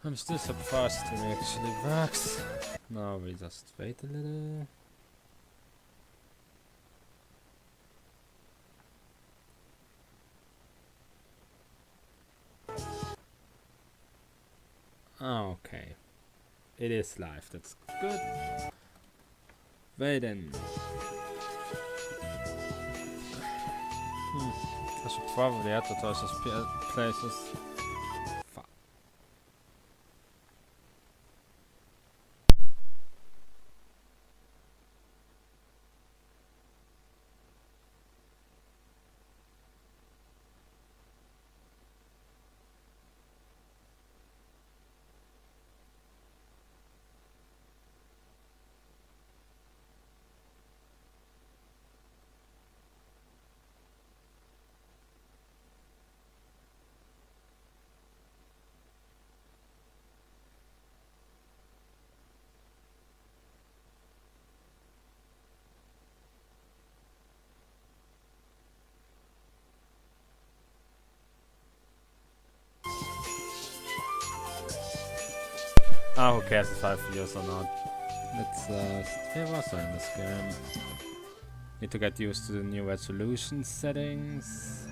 I'm still surprised it actually works. Now we just wait a little. Okay. It is live, that's good. Waiting. I should probably advertise those places. Fuck. Who cares if I have views or not? Let's where was I in this game? Need to get used to the new resolution settings.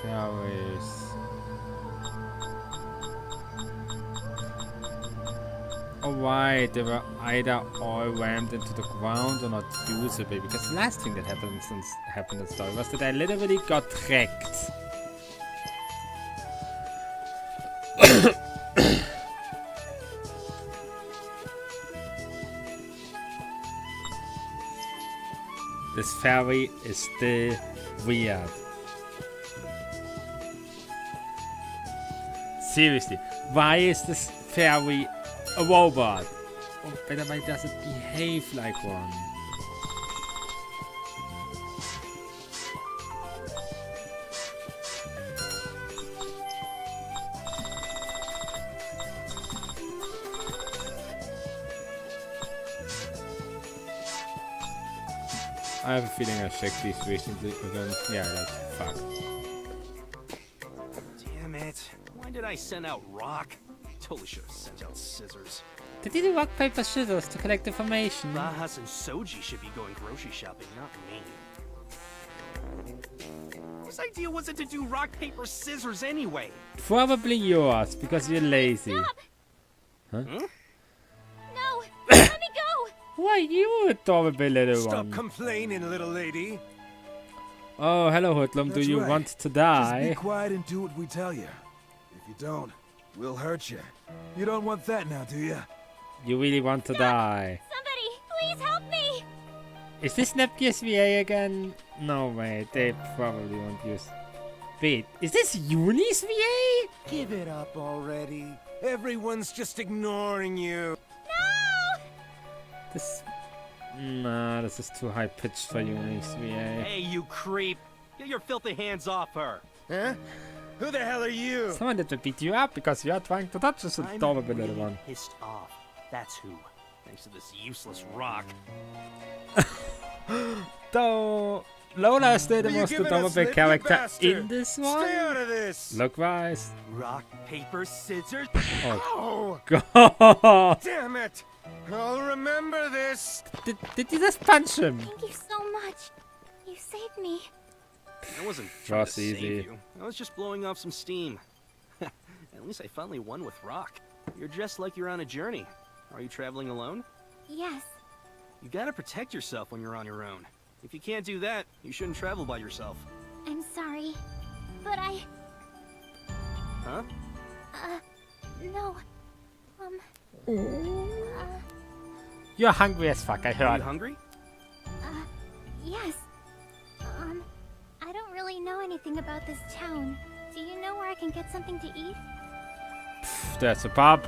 Fairies. Oh right, they were either all rammed into the ground or not usable, because the last thing that happened in the story was that I literally got wrecked. This fairy is still weird. Seriously, why is this fairy a robot? Or better, why does it behave like one? I have a feeling I checked these recently again. Yeah, that's fuck. Damn it. Why did I send out rock? Totally should have sent out scissors. Did you do rock, paper, scissors to collect information? Bahas and Soji should be going grocery shopping, not me. Whose idea was it to do rock, paper, scissors anyway? Probably yours, because you're lazy. Stop! Huh? No! Let me go! Why you adorable little Stop one? complaining, little lady. Oh, hello Hoodlum, do That's you right. want to Just die? be quiet and do what we tell you. If you don't, we'll hurt you. You don't want that now, do you? You really want to die? Somebody, please help me! Is this Nepgear's VA again? No way, they probably won't use. Wait, is this Uni's VA? Give it up already. Everyone's just ignoring you. No! This... Nah, this is too high pitched for Uni's VA. Hey, you creep! Get your filthy hands off her! Huh? Who the hell are you? Someone that will beat you up because you are trying to touch this adorable I'm little really one. pissed off. That's who. Thanks to this useless rock. Though Lola is still the Are you most giving us adorable lip, you character bastard? in this Stay one. out of this. Look-wise. Rock, paper, scissors. Oh Oh, god! damn it! I'll remember this. Did you just punch him? Thank you so much. You saved me. I wasn't trying That's to easy. save you. I was just blowing off some steam. At least I finally won with Rock. You're dressed like you're on a journey. Are you traveling alone? Yes. You gotta protect yourself when you're on your own. If you can't do that, you shouldn't travel by yourself. I'm sorry. But I... Huh? No. You're hungry as fuck, I Are heard. you hungry? Yes. I don't really know anything about this town. Do you know where I can get something to eat? There's a pub.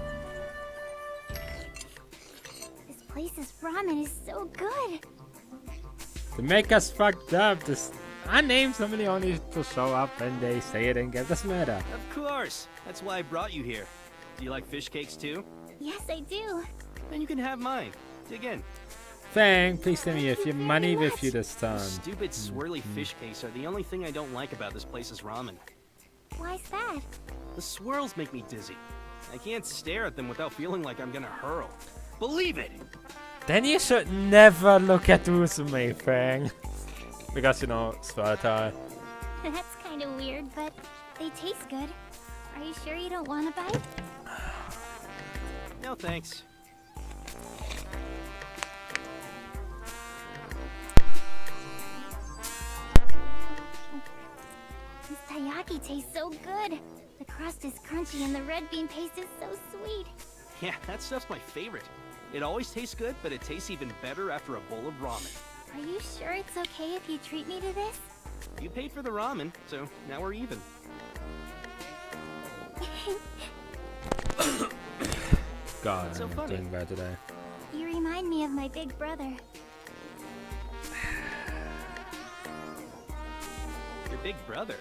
This place's ramen is so good. To make us fucked up, I name somebody only to show up and they say it and get us murder. Of course. That's why I brought you here. Do you like fish cakes too? Yes, I do. Then you can have mine. Dig in. Thank, please tell me if your money with much. you this time. Stupid swirly fish cakes are the only thing I don't like about this place's ramen. Why's that? The swirls make me dizzy. I can't stare at them without feeling like I'm gonna hurl. Believe it! Then you should never look at Usume, Fang. Because, you know, Swirltile. That's kind of weird, but they taste good. Are you sure you don't want a bite? No thanks. This taiyaki tastes so good. The crust is crunchy and the red bean paste is so sweet. Yeah, that stuff's my favorite. It always tastes good, but it tastes even better after a bowl of ramen. Are you sure it's okay if you treat me to this? You paid for the ramen, so now we're even. God, What's so I'm funny? doing bad today. You remind me of my big brother. Your big brother.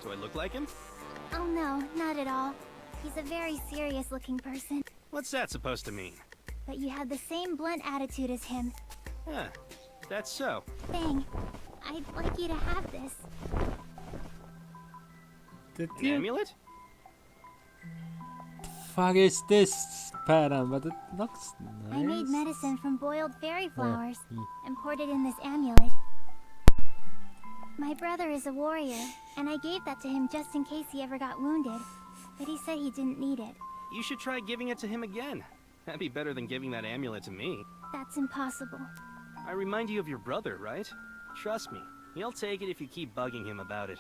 Do I look like him? Oh no, not at all. He's a very serious looking person. What's that supposed to mean? But you have the same blunt attitude as him. Huh. That's so. Fang, I'd like you to have this. Did An amulet? fuck is this pattern? But it looks nice. I made medicine from boiled fairy flowers Mm. and poured it in this amulet. My brother is a warrior, and I gave that to him just in case he ever got wounded. But he said he didn't need it. You should try giving it to him again. That'd be better than giving that amulet to me. That's impossible. I remind you of your brother, right? Trust me, he'll take it if you keep bugging him about it.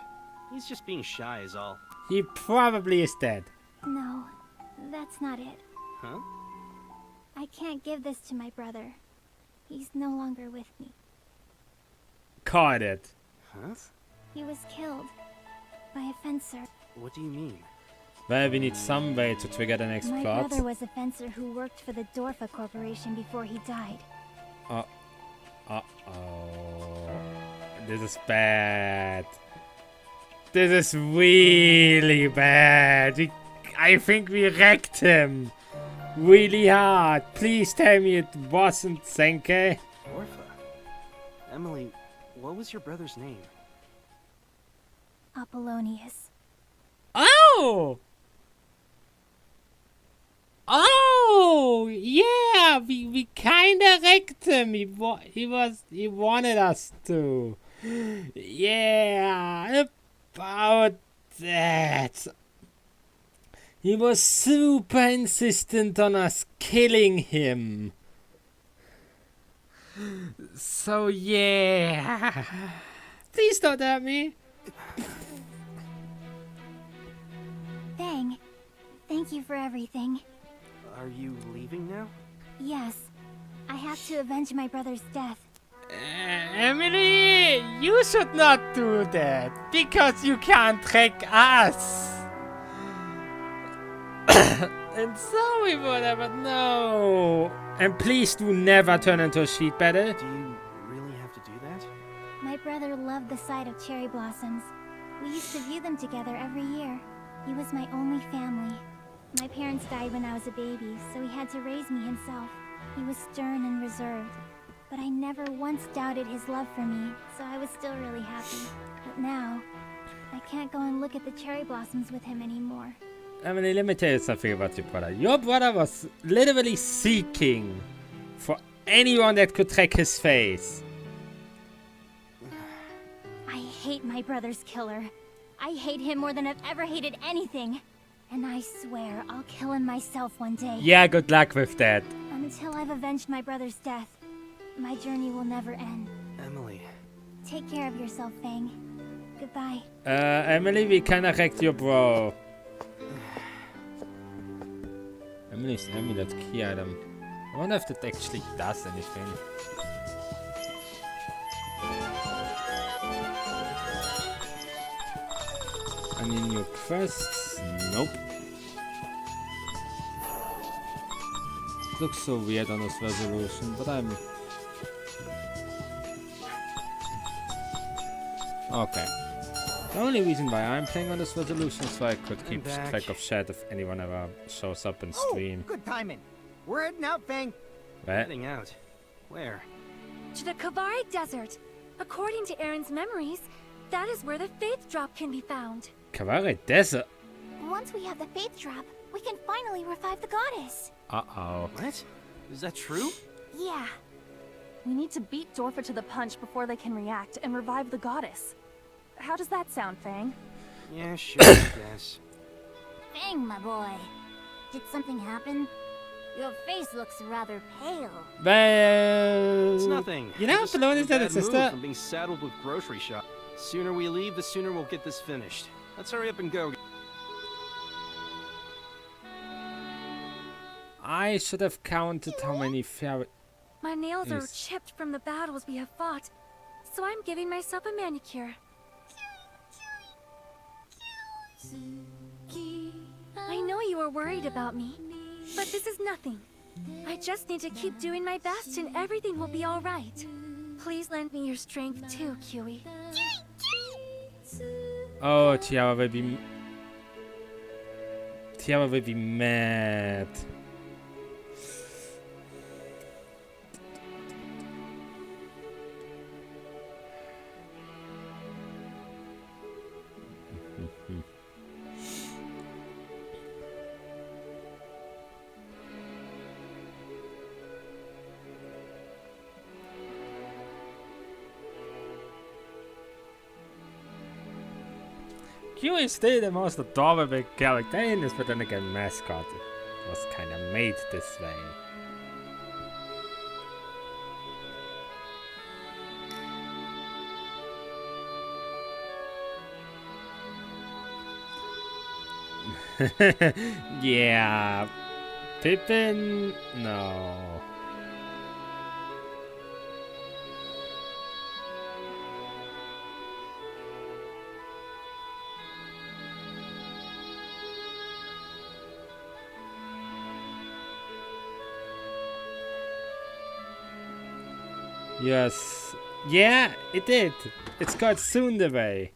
He's just being shy is all. He probably is dead. No, that's not it. Huh? I can't give this to my brother. He's no longer with me. Caught it. Huh? He was killed by a fencer. What do you mean? Well, we need some way to trigger the next My plot. brother was a fencer who worked for the Dorfa Corporation before he died. Uh-oh. This is bad. This is really bad. I think we wrecked him. Really hard. Please tell me it wasn't Senke. Orpha. Emily, what was your brother's name? Apollonius. Oh! Oh! Yeah! We kinda wrecked him. He wanted us to. Yeah! About that. He was super insistent on us killing him. So yeah. Please don't hurt me. Fang, thank you for everything. Are you leaving now? Yes, I have to avenge my brother's death. Emily, you should not do that because you can't track us. And sorry for that, but no. And please do never turn into a sheet battle. Do you really have to do that? My brother loved the sight of cherry blossoms. We used to view them together every year. He was my only family. My parents died when I was a baby, so he had to raise me himself. He was stern and reserved, but I never once doubted his love for me, so I was still really happy. But now, I can't go and look at the cherry blossoms with him anymore. Emily, let me tell you something about your brother. Your brother was literally seeking for anyone that could track his face. I hate my brother's killer. I hate him more than I've ever hated anything. And I swear I'll kill him myself one day. Yeah, good luck with that. Until I've avenged my brother's death, my journey will never end. Emily. Take care of yourself, Fang. Goodbye. Emily, we kinda wrecked your bro. Emily's amulet key item. I wonder if that actually does anything. Any new quests? Nope. It looks so weird on this resolution, but I'm... Okay. The only reason why I'm playing on this resolution is so I could keep back. track of chat if anyone ever shows up in stream. Good timing. We're heading out, Fang. What? Heading out. Where? To the Kavari Desert. According to Aaron's memories, that is where the Faith Drop can be found. Kawari Desert. Once we have the faith drop, we can finally revive the goddess. Uh-oh. What? Is that true? Yeah. We need to beat Dorfa to the punch before they can react and revive the goddess. How does that sound, Fang? Yeah, sure, I guess. Fang, my boy. Did something happen? Your face looks rather pale. Well... It's nothing. You know, Just Balloon a is dead, bad mood sister. from being saddled with grocery shop. Sooner we leave, the sooner we'll get this finished. Let's hurry up and go. I should have counted how many fairy... My nails are Yes. chipped from the battles we have fought, so I'm giving myself a manicure. I know you are worried about me, but this is nothing. I just need to keep doing my best and everything will be alright. Please lend me your strength too, Kiwi. Oh, Tiara will be... Tiara will be mad. Q is still the most adorable character in this, but then again, mascot was kind of made this way. Yeah, Pippin, no. Yes. Yeah, it did. It's called Tsundere.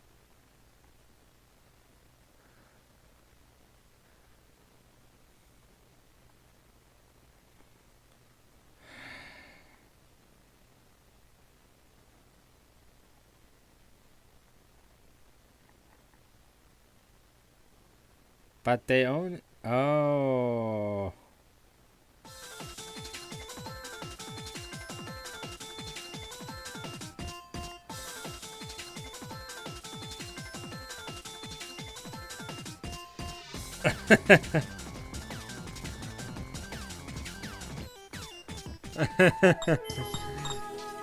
But they own... Oh...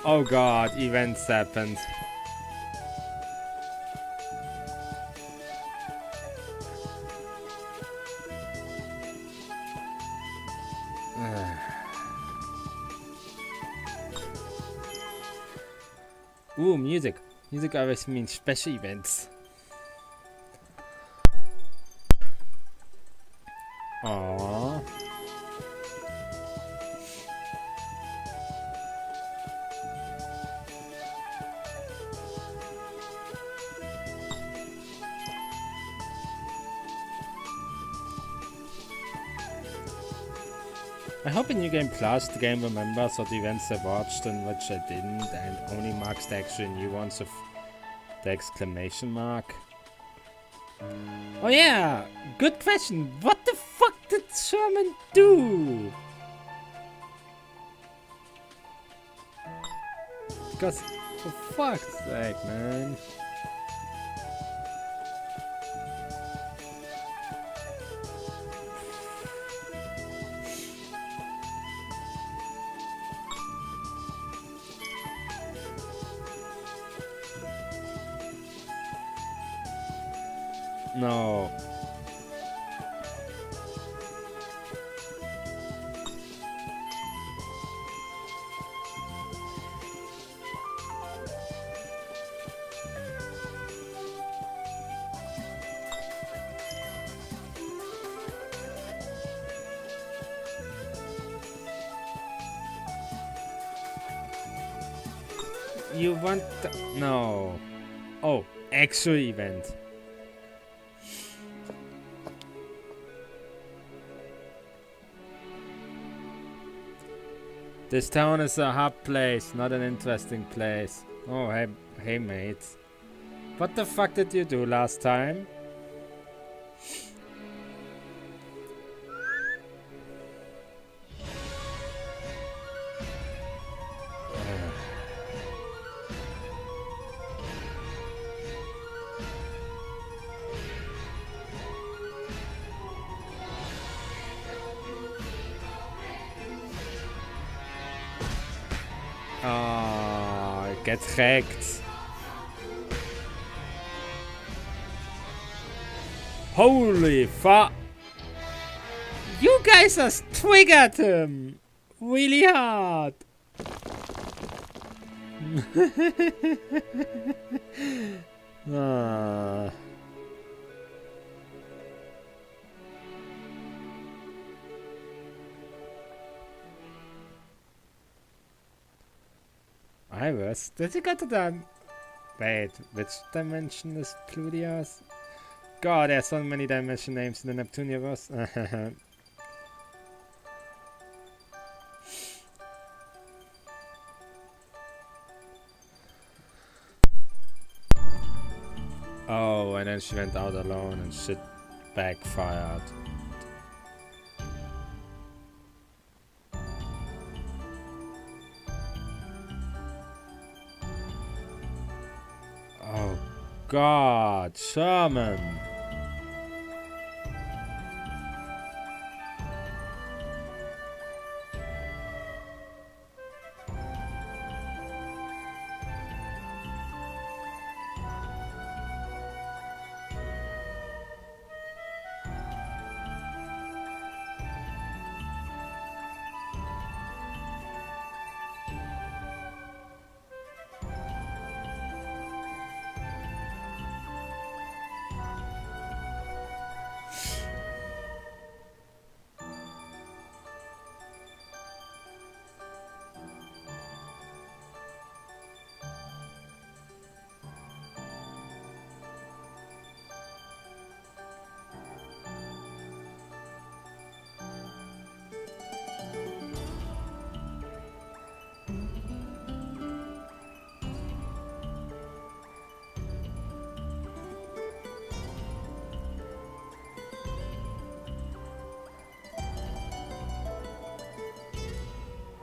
Oh god, events happened. Ooh, music. Music always means special events. Aww. I hope in New Game Plus the game remembers what events I watched and which I didn't, and only marks the actual new ones with the exclamation mark. Oh yeah, good question. What the fuck did Sherman do? Because for fuck's sake, man. No. You want the... No. Oh, actual event. This town is a hot place, not an interesting place. Oh, hey mates. What the fuck did you do last time? Oh, getrackt. Holy fuck. You guys just triggered him really hard. Ah. Iris, did you get to that? Wait, which dimension is Pludios? God, there's so many dimension names in the Neptuniverse. Oh, and then she went out alone and shit backfired. Oh God, Sherman.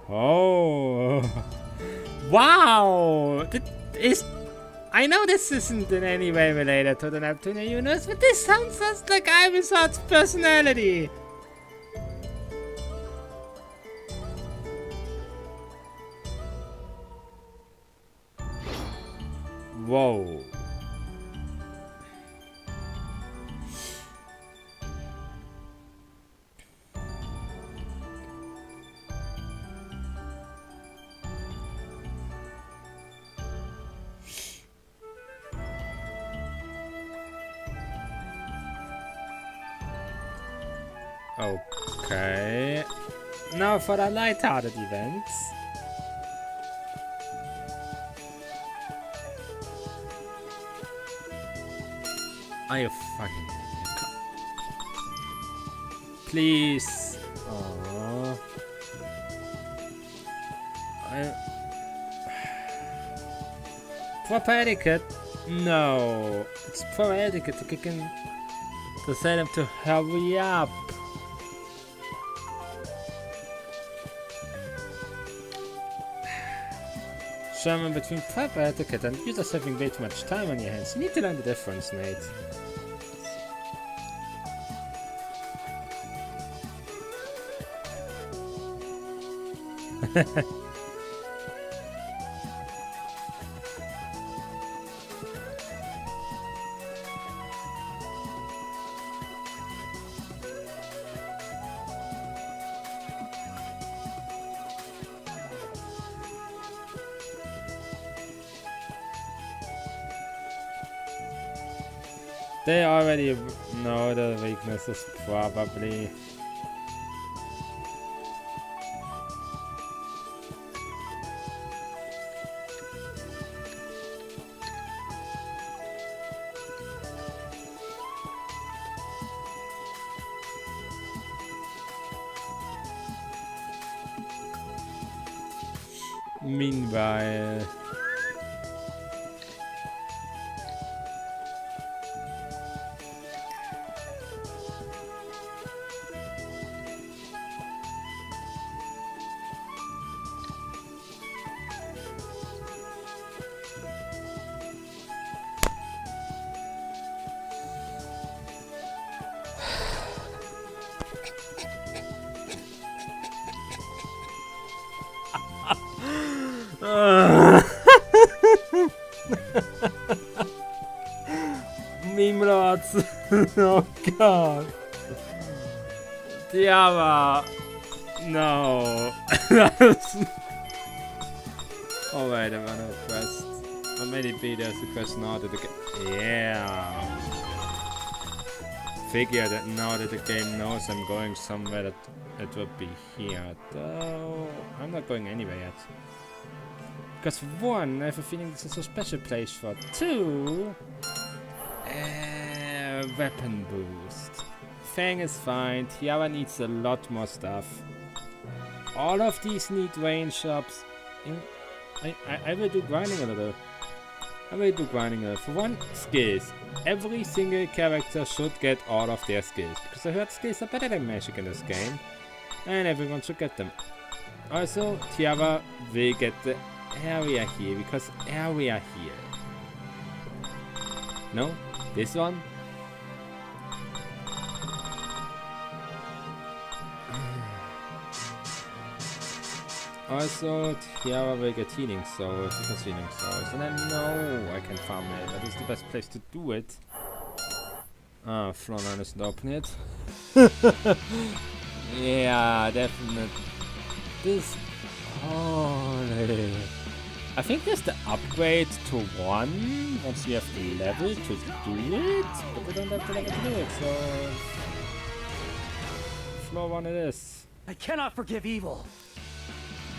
Oh, wow! That is, I know this isn't in any way related to the Neptunian universe, but this sounds just like Ivysaur's personality. Whoa. Okay. Now for the light-hearted events. Are you fucking please? Aww. Proper etiquette? No. It's proper etiquette to kick in to tell them to hurry up. Sherman, between proper etiquette and you just having way too much time on your hands, you need to learn the difference, mate. They already know the weaknesses, probably. Meanwhile, Meme Lords. Oh god. Tiara. No. Oh wait, there were no quests. Or maybe there's a quest now that the game. Yeah. Figure that now that the game knows I'm going somewhere that it will be here. Though I'm not going anywhere yet. Because for one, I have a feeling this is a special place. For two, weapon boost. Fang is fine. Tiara needs a lot more stuff. All of these need range ups. I will do grinding a little. For one, skills. Every single character should get all of their skills. Because I heard skills are better than magic in this game. And everyone should get them. Also, Tiara will get the area here. Because area here. No? This one? Also, Tiara will get healing souls, because healing souls, and I know I can farm it, but it's the best place to do it. Ah, floor line isn't open yet. Yeah, definitely. This... Holy... I think there's the upgrade to 1, once you have the level to do it, but we don't have the level to do it, so... Floor 1 it is. I cannot forgive evil.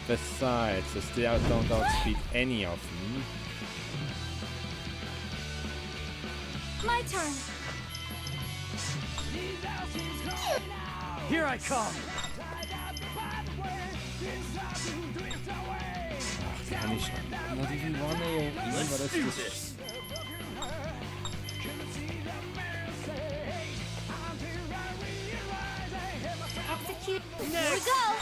Besides, I still don't outspeed any of them. My turn. Here I come. Kann ich not even one AOE, Let's do this. Execute. Here we go.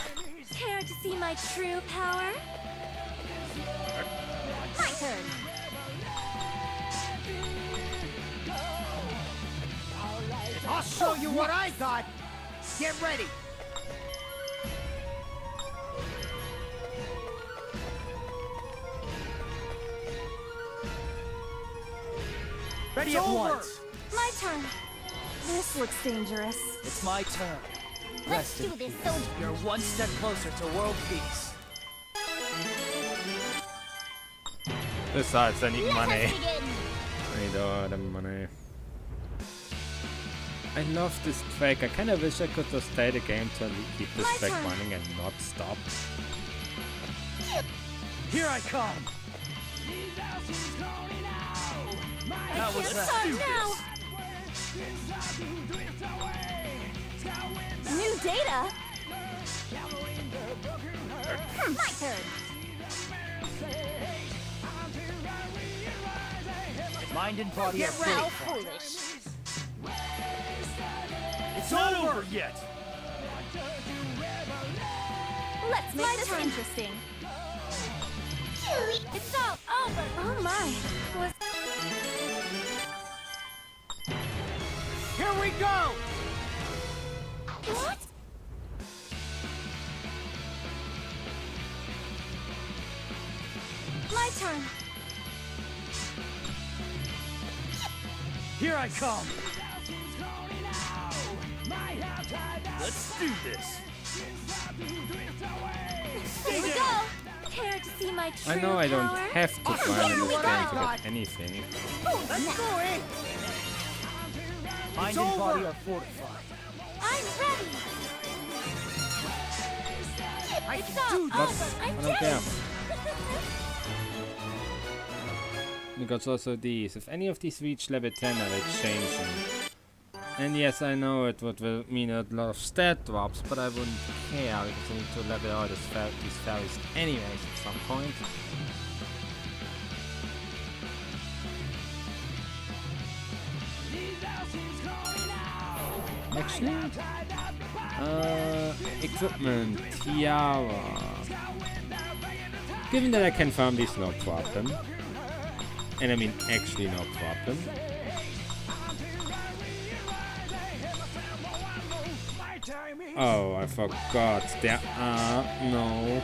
Care to see my true power? My turn. I'll show you what I got. Get ready. Ready at once. My turn. This looks dangerous. It's my turn. Let's do this, soldier. You're one step closer to world peace. Besides, I need money. Let's begin. I need all the money. I love this track. I kinda wish I could just play the game to keep this My track turn. running and not stop. Here I come. That was Can't let's stop do now. this. New data. My turn. Mind and body Get are ready. How fitting. foolish. It's not over yet. Let's make this interesting. It's all over. Oh my. Was Here we go. what? My turn. Here I come. Let's do this. Here we go. Care to see my true I know I don't power? have to grind in this what game I to got. get anything. Let's go in. Mind and body are fortified. I'm ready. I It's can all do But this. over. I'm I don't care. dead. Because also these, if any of these reach level 10, I will change them. And yes, I know it would will mean a lot of stat drops, but I wouldn't care because I need to level all these fairies anyways at some point. Actually, equipment, tiara. Given that I can farm these, no problem. And I mean actually no problem. Oh, I forgot. There are no.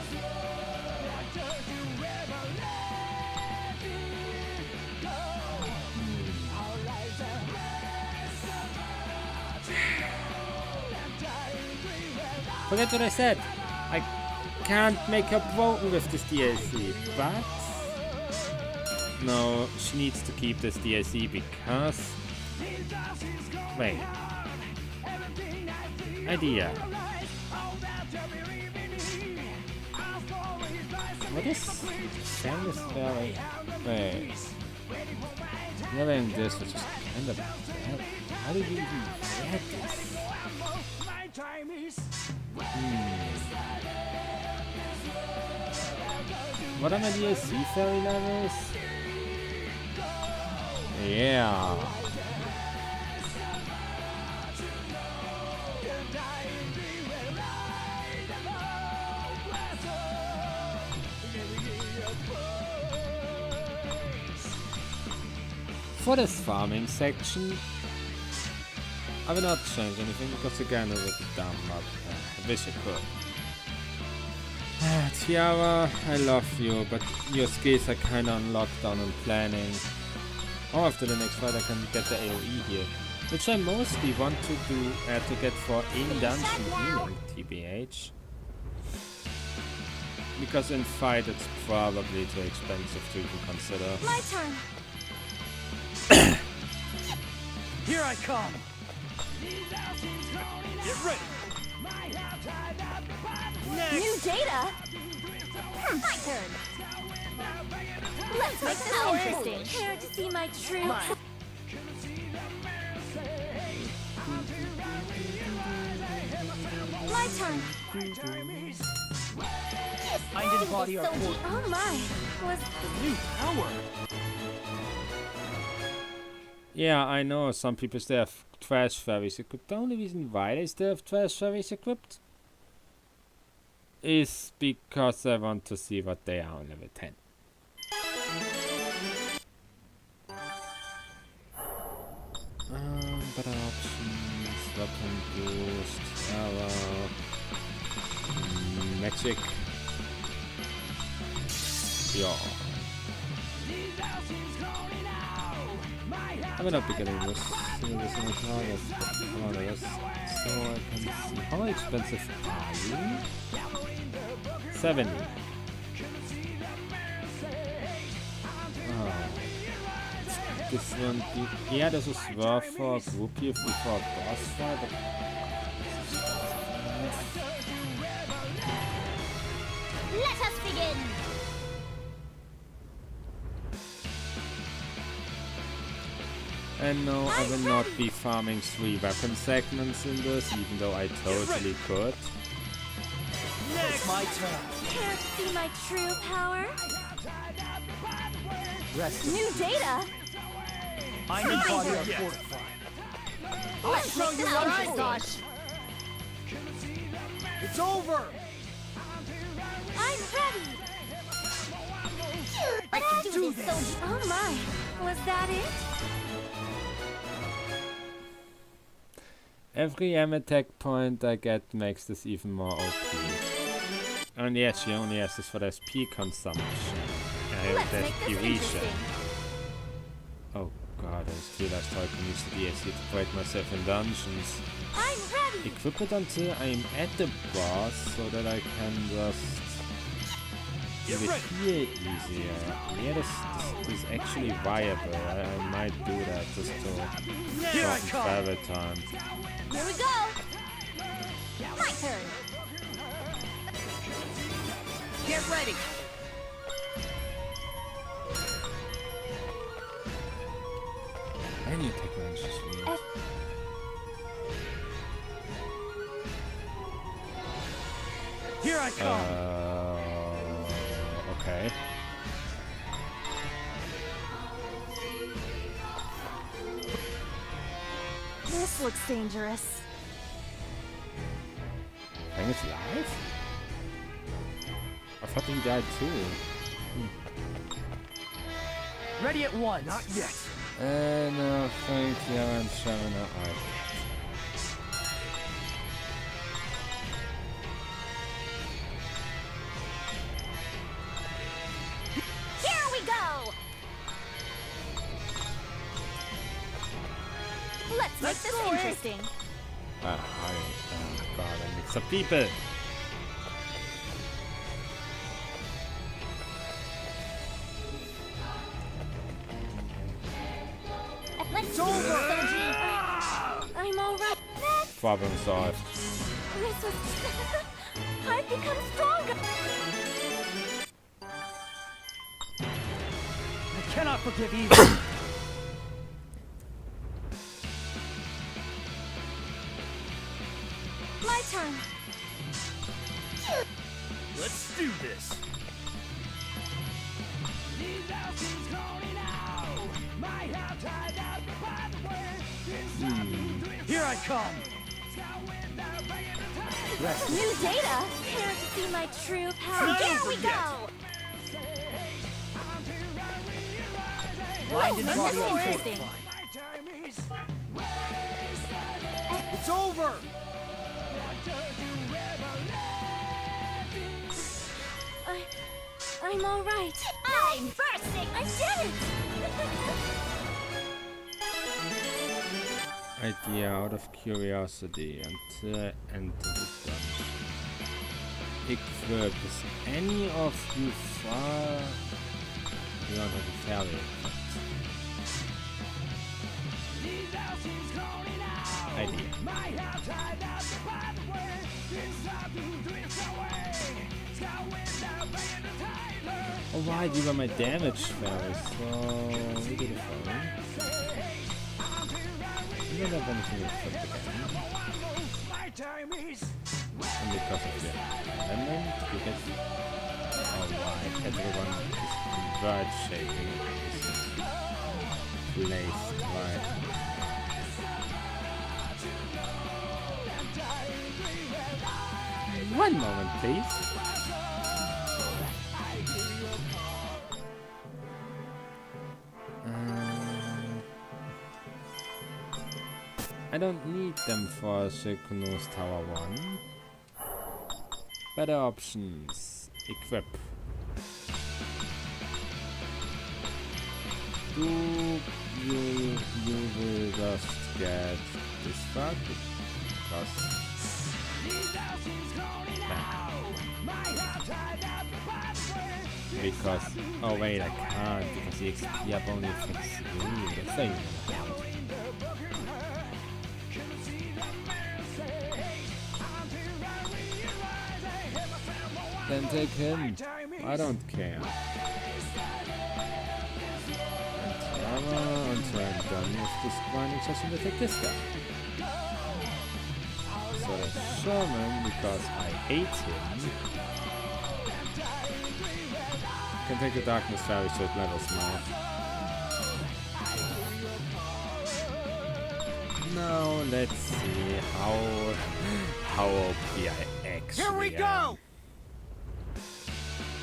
Forget what I said. I can't make her broken with this DLC, but no, she needs to keep this DLC because wait. Idea. What is Samus Valley? Wait. Having this, which is kind of bad. How did we even get this? What are my DLC fairy levels? Yeah. For this farming section, I will not change anything because again it was dumb, but I wish I could. Tiara, I love you, but your skills are kinda unlocked on and planning. Or after the next fight I can get the AoE here, which I mostly want to do to get for in-dungeon healing, TBH. Because in fight it's probably too expensive to even consider. My turn. Here I come. Get ready. New data? My turn. Let's make this interesting. Care to see my true... My turn. I didn't body our port. Oh my. Was... New power. Yeah, I know some people still have trash fairies equipped. The only reason why they still have trash fairies equipped is because I want to see what they are on level 10. Better options, weapon boost, arrow, magic. Yeah. I will not be getting this in the target, but come on, this. So I can see how expensive are you? 70. Oh. This one, yeah, this is worth for a group here before a boss fight, but Let us begin! and no, I will not be farming 3 weapon segments in this, even though I totally could. It's my turn. Care to see my true power? Rest. New data? I need body our fortified. I'll show you what I got. It's over. I'm ready. I can do this. Oh my. Was that it? Every M attack point I get makes this even more OP. And yes, she only has this for the SP consumption. Let's The make SP this regen. interesting. Oh god, I just realized how I can use the DLC to break myself in dungeons. I'm ready. Equip it until I'm at the boss so that I can just do it here easier. Yeah, this is actually viable. I might do that just to shorten travel time. Here we go. My turn. Get ready. And you take ranges weird. Here I come. Okay. This looks dangerous. Fang is alive? I thought he died too. Ready at once. Not yet. No, Fang, Tiara, and Sharon are out. Here we go! Let's make this interesting. Oh god, I mix up people. Let's go, Soji! I'm alright. Problem solved. This was... I've become stronger. I cannot forgive evil. My turn. Let's do this. Here I come. New data. Care to see my true power? Here we go. Blinded Let's body do of everything. It's over. I'm alright. I'm bursting! I did it. Idea out of curiosity and enter the dungeon. Equip. Is any of you far? You don't have a fairy equipped. Idea. Alright, you got my damage fairy, so we did it for him. You don't have anything equipped again. And because of your element, you get... Alright, everyone is converge shaping. This is placed right. One moment, please. I don't need them for Shikuno's Tower 1. Better options. Equip. You will just get this fuck because oh wait, I can't because the XP up only affects you. That's not then take him. I don't care. Until I'm done with this grinding session, to take this guy. So Shaman, because I hate him, can take the Darkness Fairy so it levels more. Now let's see how OP I actually Here we am. go.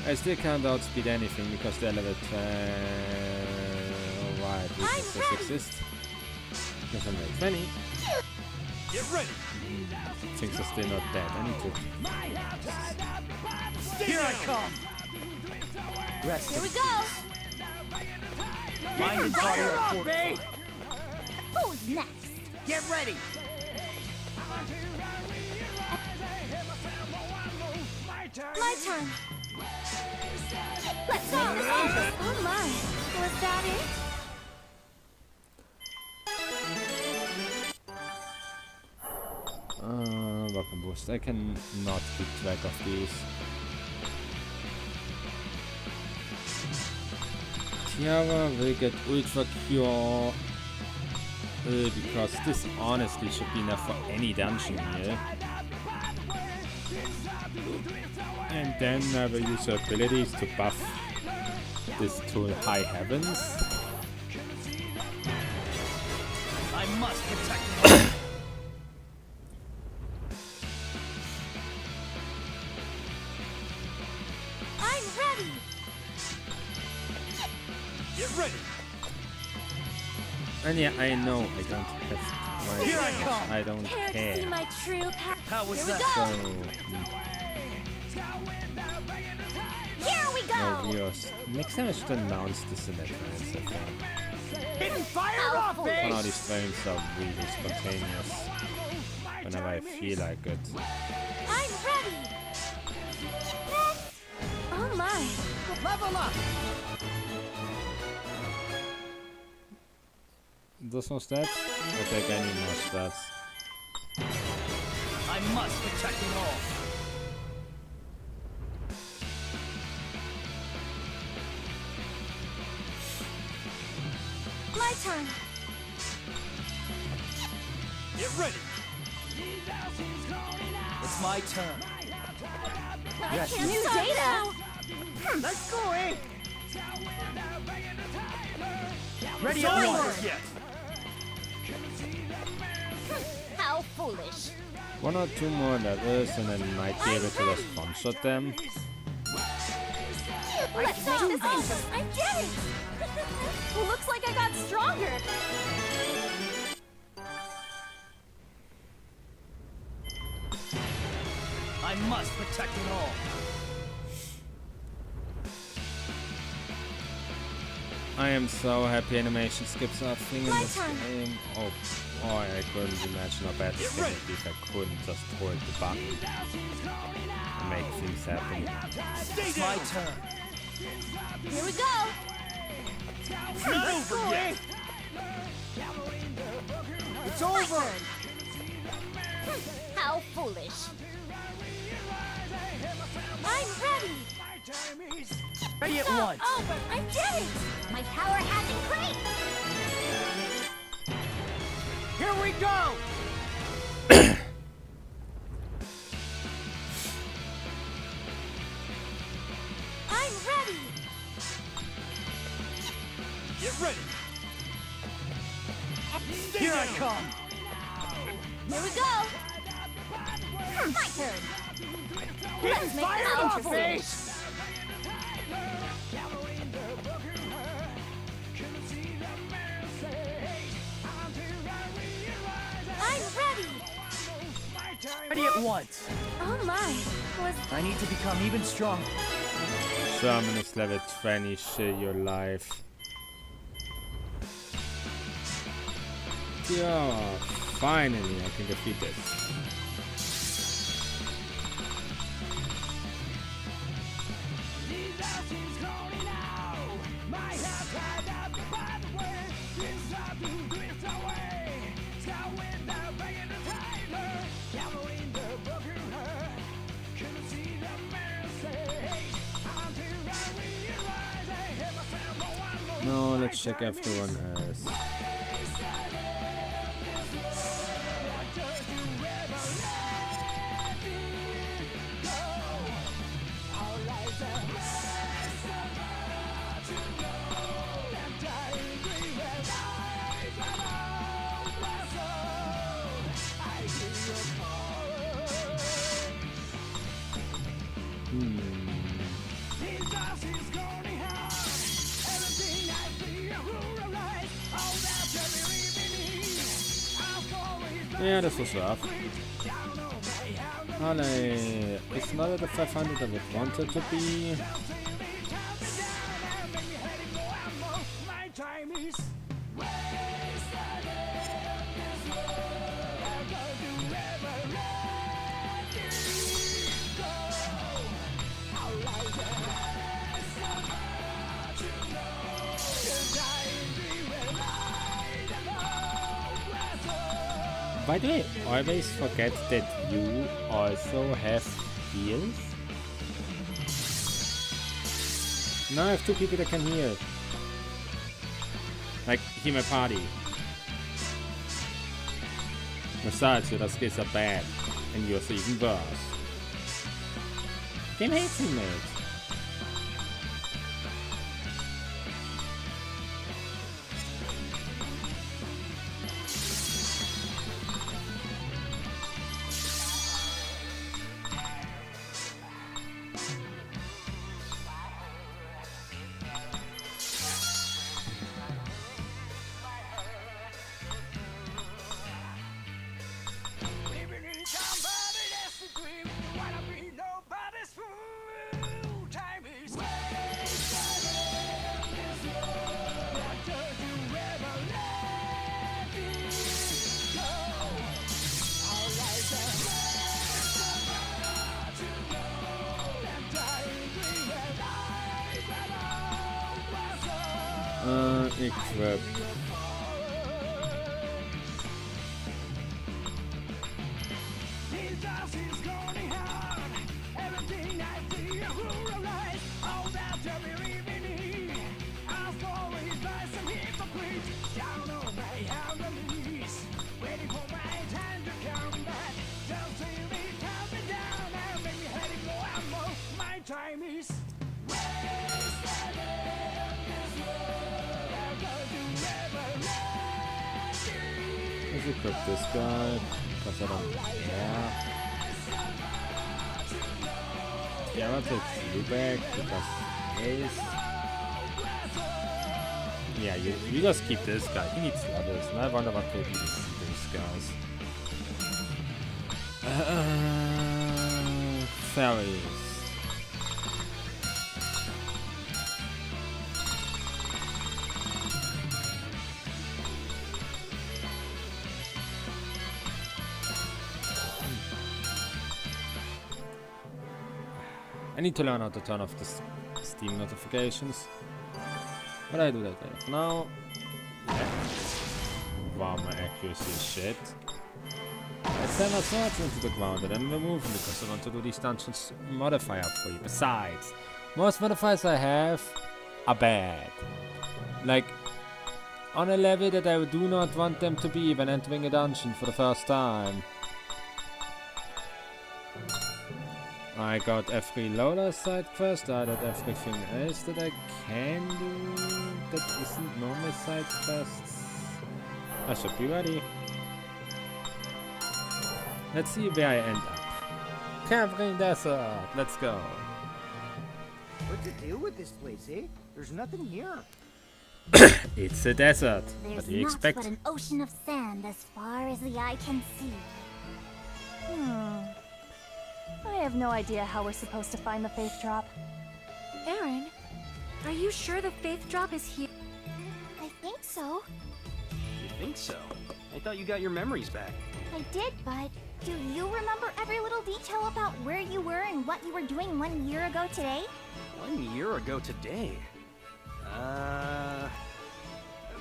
I still can't outspeed anything because they're level 10. Alright, weaknesses exist. Because I'm level 20. Get ready. Things are still not dead. I need to. Here I come. Rest. Here we go! Mind and body are fortified. Who's next? Get ready. My turn. Let's go! Oh my. Was that it? Weapon boost. I can not keep track of these. Tiara will get Ultra Cure because this honestly should be enough for any dungeon here. And then I will use her abilities to buff this to high heavens. I must protect you. I'm ready. Get ready. And yeah, I know I don't have my Here I come. I don't Care to see care. my true power? How was Here we that? go! So Here we go! no, next time I should announce this in advance, I think. Getting fired How off, foolish. One eh? of these streams are really spontaneous whenever I feel like it. I'm ready! Oh my! Level up! Those more stats? I'll take any more stats. I must protect it all. My turn! Get ready. It's my turn. Yes. Can't New stop data. now. Let's go, eh? Ready Sorry. at once. Yet. How foolish. One or two more levels and then might be able to just one-shot them. Let's Stop make this this over! I did it! Looks like I got stronger! I must protect it all. I am so happy animation skips are a thing in My this turn. game. Oh boy, I couldn't imagine how bad this game would be if I couldn't just hold the button and make things happen. It's my turn. Here we go. It's not over yet. It's over. How foolish. I'm ready! Ready at Stop once. over! I did it! My power has increased. Here we go. I'm ready! Get ready. Here I come. Here we go. My turn. Let's make Fire this off, interesting. eh? I'm ready! Ready at once. Oh my! Was I need to become even stronger. Sherman is level 20, share your life. Yeah, finally I can defeat this. No, let's check everyone else. Yeah, this was rough. Harley, it's not at the 500 I would want it to be. By the way, always forget that you also have heals. Now I have two people that can heal. Like, heal my party. Besides, your skills are bad, and yours are even worse. Game hates me, mate. Equip. Let's equip this guy, because I don't care. Yeah, I'll take you back, because Ace. Yeah, you just keep this guy, he needs levels, and I wonder what will be these guys. Fairies. I need to learn how to turn off the Steam notifications. But I do that later. For now, yeah. Wow, my accuracy is shit. I send my swords into the ground and then remove them because I want to do these dungeons modifier free. Besides, most modifiers I have are bad. Like, on a level that I do not want them to be when entering a dungeon for the first time. I got every Lola side quest, I got everything else that I can do that isn't normal side quests. I should be ready. Let's see where I end up. Cavern Desert, let's go. What's the deal with this place, eh? There's nothing here. It's a desert. There's What do you not expect? but an ocean of sand as far as the eye can see. I have no idea how we're supposed to find the Faith Drop. Aaron, are you sure the Faith Drop is here? I think so. You think so? I thought you got your memories back. I did, but do you remember every little detail about where you were and what you were doing 1 year ago today? 1 year ago today?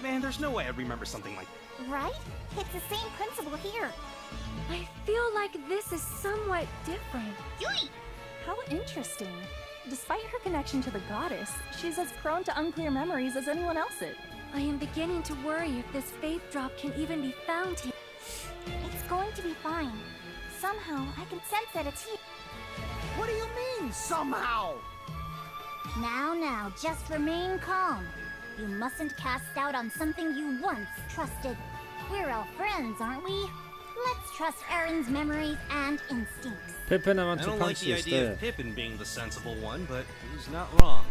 Man, there's no way I'd remember something like that. Right? It's the same principle here. I feel like this is somewhat different. How interesting. Despite her connection to the goddess, she's as prone to unclear memories as anyone else is. I am beginning to worry if this Faith Drop can even be found here. It's going to be fine. Somehow, I can sense that it's here. What do you mean, somehow? Now, just remain calm. You mustn't cast doubt on something you once trusted. We're all friends, aren't we? Let's trust Aaron's memories and instincts. Pippin, I want I to don't like punch the you idea still. of Pippin being the sensible one, but he's not wrong.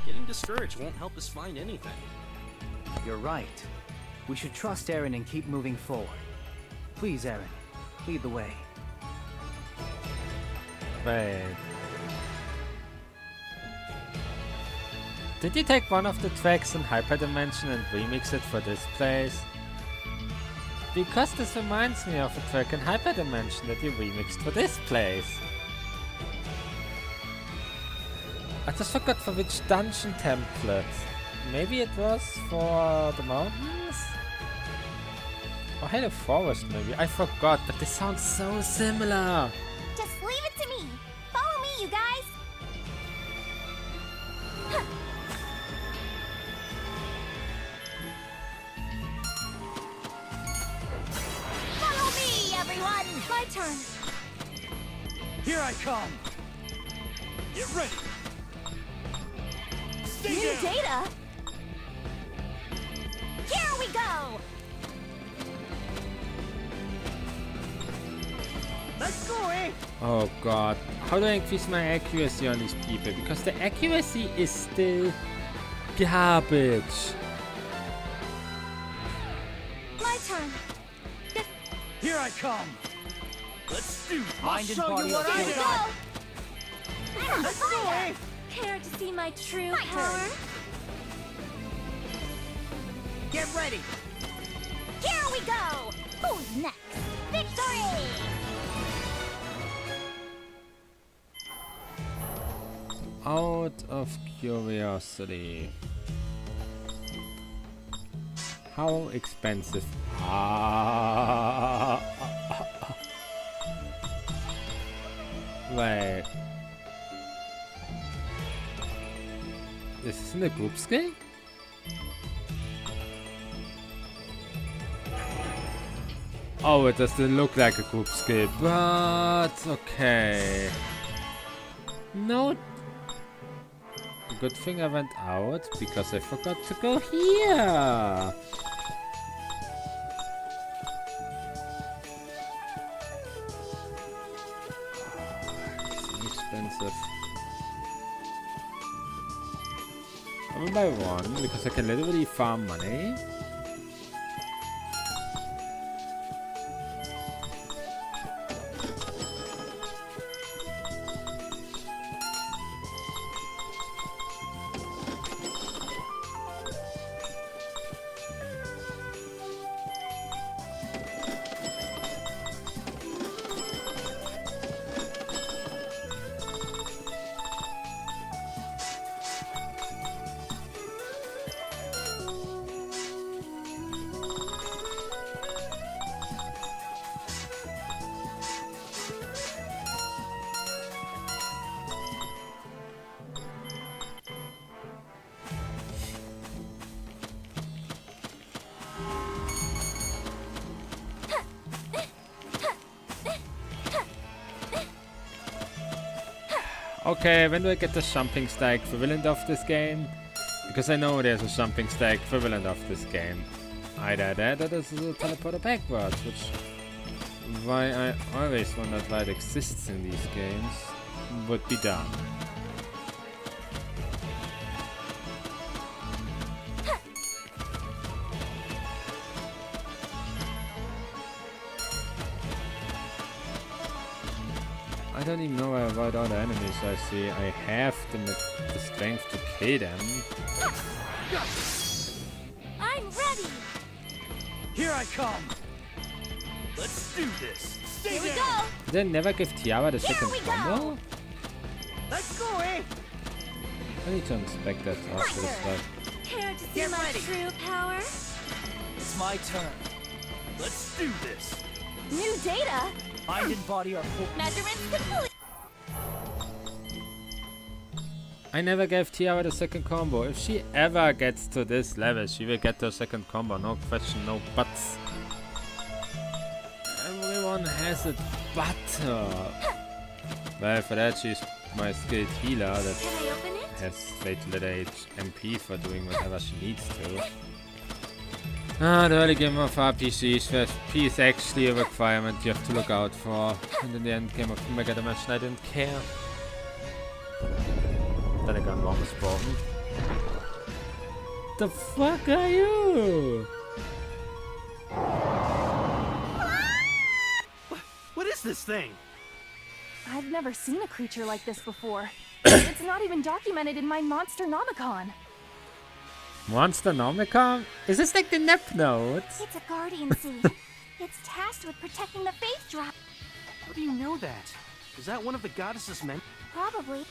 Getting discouraged won't help us find anything. You're right. We should trust Aaron and keep moving forward. Please, Aaron, lead the way. Wait. Did you take one of the tracks in Hyperdimension and remix it for this place? Because this reminds me of a track in Hyperdimension that you remixed for this place. I just forgot for which dungeon template. Maybe it was for the mountains? Or Halo Forest maybe, I forgot, but this sounds so similar. Just leave it to me. Follow me, you guys. Follow me, everyone. My turn. Here I come. Get ready. Stay New down. data? Here we go. Let's go, eh? Oh god, how do I increase my accuracy on these people? Because the accuracy is still garbage. My turn. Here I come. Let's do. I'll Mind and show body you what are I good. got. I'm Let's go, eh? Care to see my true My power? turn. Get ready. Here we go. Who's next? Victory! Out of curiosity. How expensive? Wait. Is this in the group skill? Oh, it doesn't look like a group skill, but okay. No. Good thing I went out because I forgot to go here. It's expensive. One by one because I can literally farm money. Okay, when do I get the jumping stack equivalent of this game? Because I know there's a jumping stack equivalent of this game. Either that or this is a teleporter backwards, which... why I always wondered why it exists in these games. Would be done. I don't even know where I avoid all the enemies I see. I have the strength to kill them. I'm ready. Here I come. Let's do this. Stay Here we down. go. Did they never give Tiara the second we go. combo? Let's go, eh? I need to inspect that after this fight. Care to see Get my ready. true power? It's my turn. Let's do this. New data? Mind and body are full. Measurements complete. I never gave Tiara the second combo. If she ever gets to this level, she will get the second combo. No question, no buts. Everyone has it but. Well, for that she's my skilled healer that Can I open it? has fatal age MP for doing whatever she needs to. The early game of RPGs, where P is actually a requirement you have to look out for. And in the end game of Mega Dimension, I didn't care. Then again, wrong was spoken. The fuck are you? What is this thing? I've never seen a creature like this before. It's not even documented in my Monster Nomicon. Monster Nomicon? Is this like the Nep notes? It's a guardian seed. It's tasked with protecting the faith drop. How do you know that? Is that one of the goddess's men? Probably.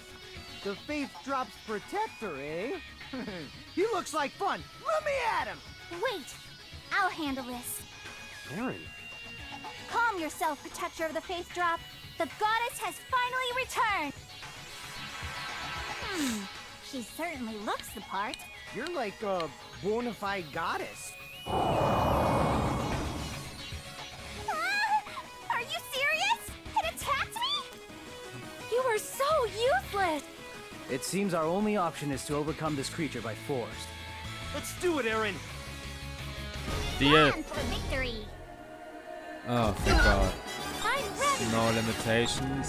The Faith Drop's protector, eh? He looks like fun. Let me at him. Wait. I'll handle this. Aaron. Calm yourself, protector of the faith drop. The goddess has finally returned. She certainly looks the part. You're like a bona fide goddess. Ah! Are you serious? It attacked me? You are so useless. It seems our only option is to overcome this creature by force. Let's do it, Aaron. Deal. Run for victory. Oh, thank God. I'm ready. No limitations.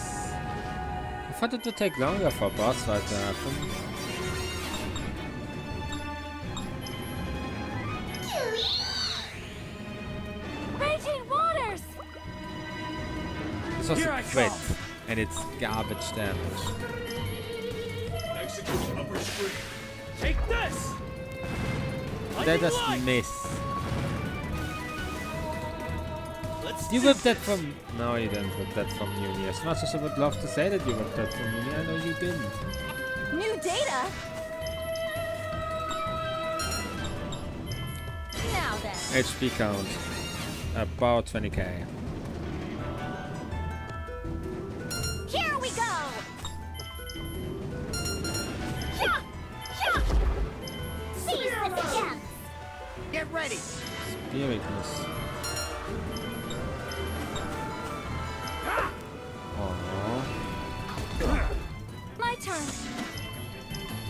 I thought it would take longer for a boss fight to happen. Raging waters. This was Here a I crit, come. and it's garbage damage. Execute upper screen. Take this. That does miss. Let's You do whipped that this. from... No, you didn't whip that from Uni. As much as I would love to say that you whipped that from Uni, I know you didn't. New data? Now then. HP count. About 20k. Here we go! Yeah! Yeah! Seize the chance! Get ready. Spear weakness. Oh. My turn.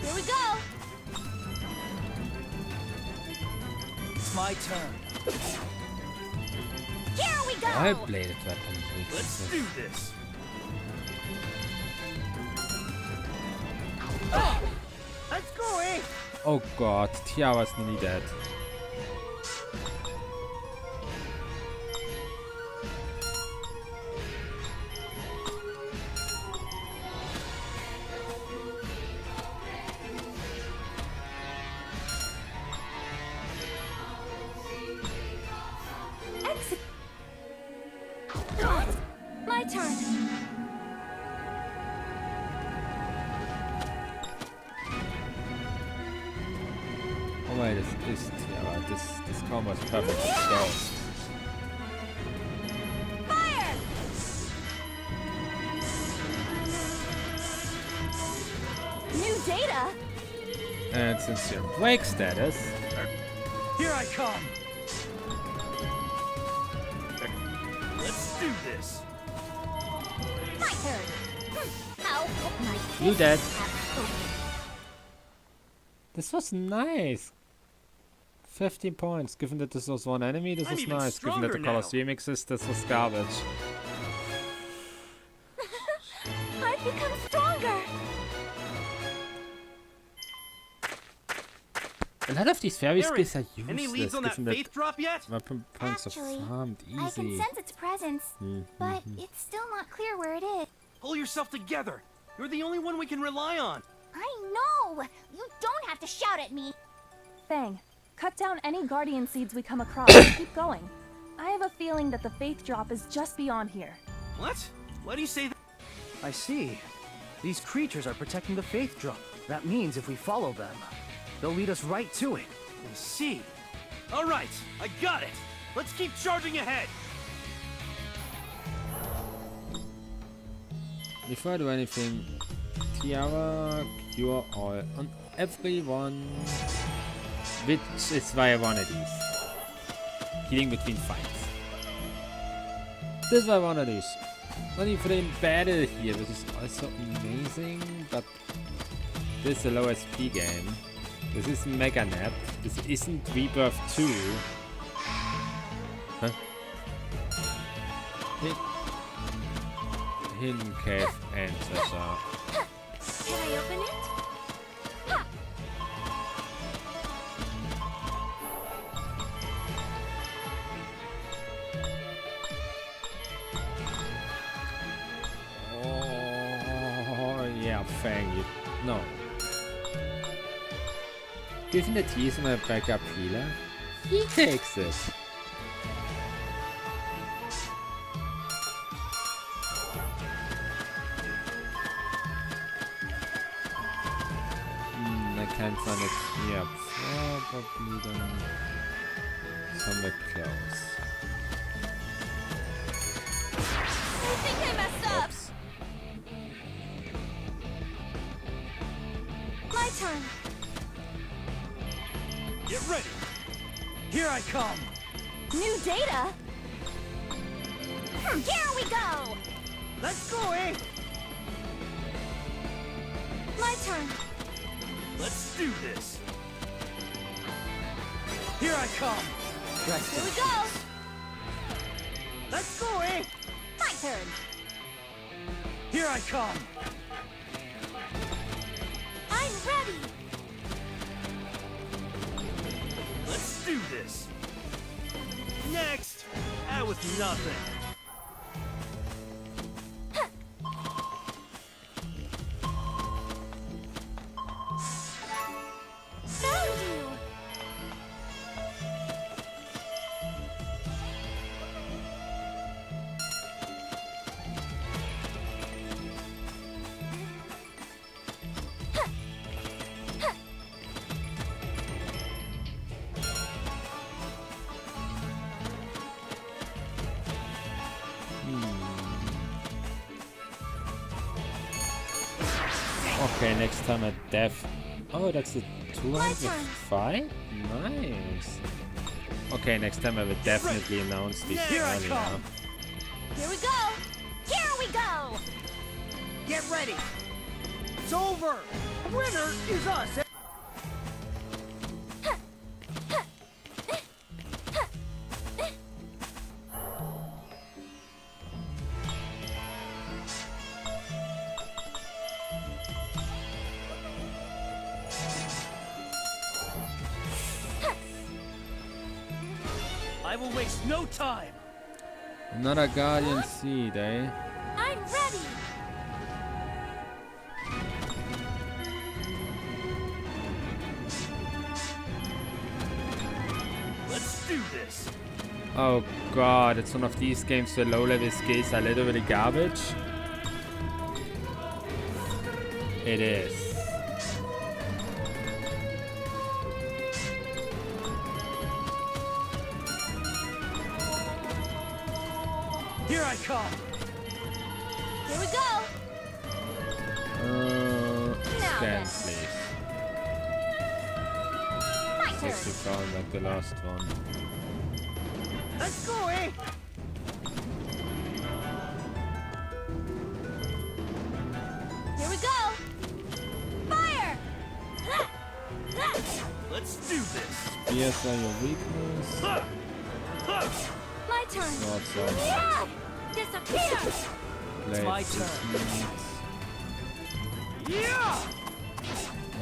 Here we go! It's my turn. Here we go! Double-bladed weapon Let's weaknesses. do this. Let's go, eh? Oh god, Tiara's nearly dead. My turn. Oh wait, this Tiara, this combo is perfect. Let's go. Fire! New data? And since you're break status, Here I come. Let's do this. My turn! How could my you dead. have spoken? This was nice. 15 points. Given that this was one enemy, this I'm was even nice. Given that the stronger now. Colosseum exists, this was garbage. I've become stronger. A lot of these fairy Aaron, skills are any leads useless, on that given that faith drop yet? weapon points are Actually, farmed I can easy. sense its presence, but it's still not clear where it is. Pull yourself together. You're the only one we can rely on. I know! You don't have to shout at me! Fang, cut down any guardian seeds we come across and keep going. I have a feeling that the faith drop is just beyond here. What? Why do you say that? I see. These creatures are protecting the faith drop. That means if we follow them, they'll lead us right to it. I see. All right, I got it. Let's keep charging ahead. Before I do anything, Tiara, cure all on everyone, which is via one of these. Healing between fights. This is via one of these. Not even in battle here, which is also amazing, but this is a low SP game. This is Mega Nap. This isn't Rebirth 2. Huh? Hidden cave and treasure. Can I open it? Oh yeah, Fang you. No. Given that he's my backup healer, he takes it. I can't find it here. Probably then somewhere close. I think I messed up. Oops. My turn. Get ready. Here I come. New data? Here we go! Let's go, eh? My turn. Let's do this. Here I come. That's Here we it. go! Let's go, eh? My turn! Here I come. I'm ready. Let's do this. Next. That was nothing. Found you. Okay, next time at Def. Oh, that's a 205? Nice. Okay, next time I will definitely announce this Here I earlier. come. Here we go! Here we go! Get ready. It's over. Winner is us. I will waste no time. Another Guardian Seed, eh? I'm ready! Let's do this. Oh god, it's one of these games where low level skills are literally garbage. It is. Here I come. Here we go! Scan, please. My turn! 60,000 like the last one. Let's go, eh? Here we go! Fire! Let's do this. Spears are your weakness. My turn! Swords are Yeah! Disappear! blades my is turn. needs. Yeah!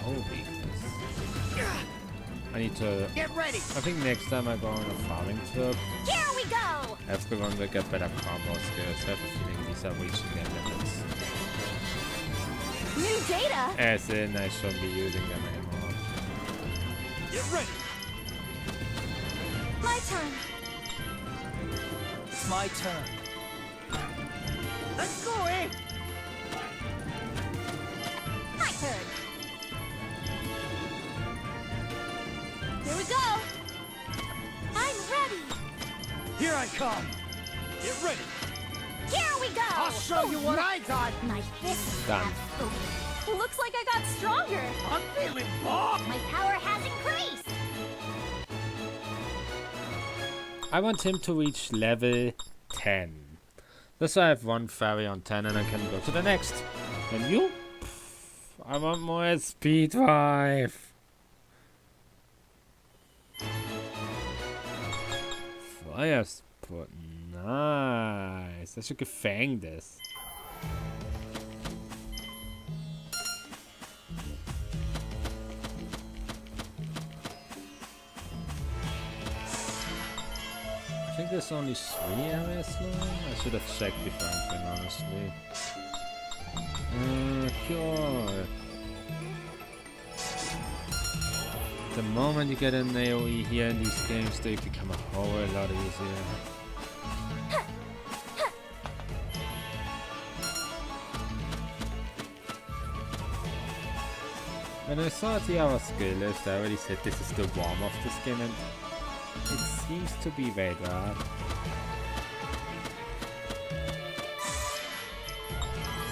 No weakness. I need to... Get ready. I think next time I go on a farming trip, Here we go! everyone will get better combo skills. I have a feeling these are reaching their limits. New data! As in, I shouldn't be using them anymore. Get ready. My turn! It's my turn. Let's go, eh? My turn! Here we go! I'm ready! Here I come. Get ready. Here we go! I'll show you what I got. My fists Done. have opened. Looks like I got stronger! I'm feeling bomb. My power has increased! I want him to reach level 10. This way I have one fairy on 10 and I can go to the next. And you? Pff, I want more speed drive. Fire spot. Nice. I should gefang this. I think there's only 3 areas long. I should have checked before entering, honestly. Sure. The moment you get an AoE here in these games, they become a whole lot easier. When I saw Tiara's skill list, I already said this is the warm of this game, and it seems to be very bad.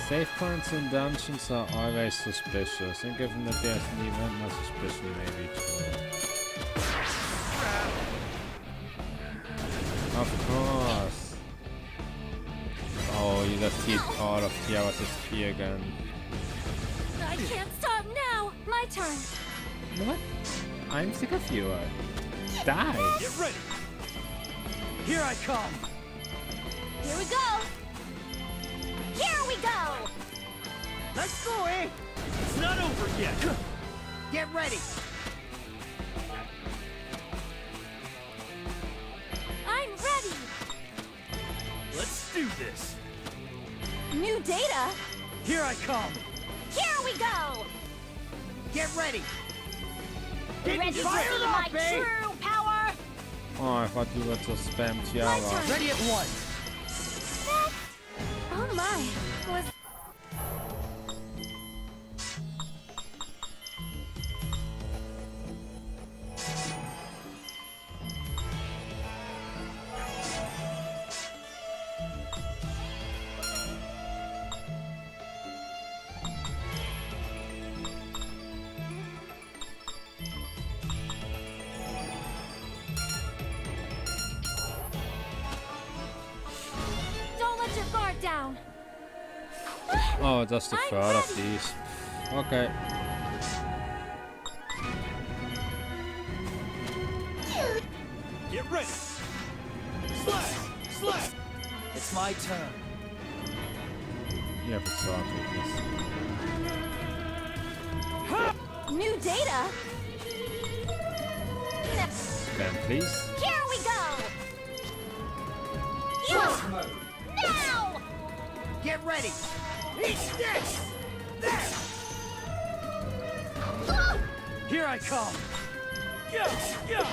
Save points in dungeons are always suspicious, and given that there's an event, my suspicion may be true. Of course. Oh, you just hit all of Tiara's SP again. I can't stop now! My turn! What? I'm sick of you. Die. Get ready. Here I come. Here we go! Here we go! Let's go, eh? It's not over yet. Get ready. I'm ready! Let's do this. New data! Here I come. Here we go! Get ready. Ready to see fired my up, eh? true power! Oh, I thought you were to spam Tiara. turn. Ready at once. Oh my, was... Let your guard down. Oh, just the third of these. Okay. Get ready. Slash! Slash! It's my turn. You have to start with this. New data? Spam, please. Here we go! Now! Get ready. Eat this! There! Here I come. Yeah! Yeah!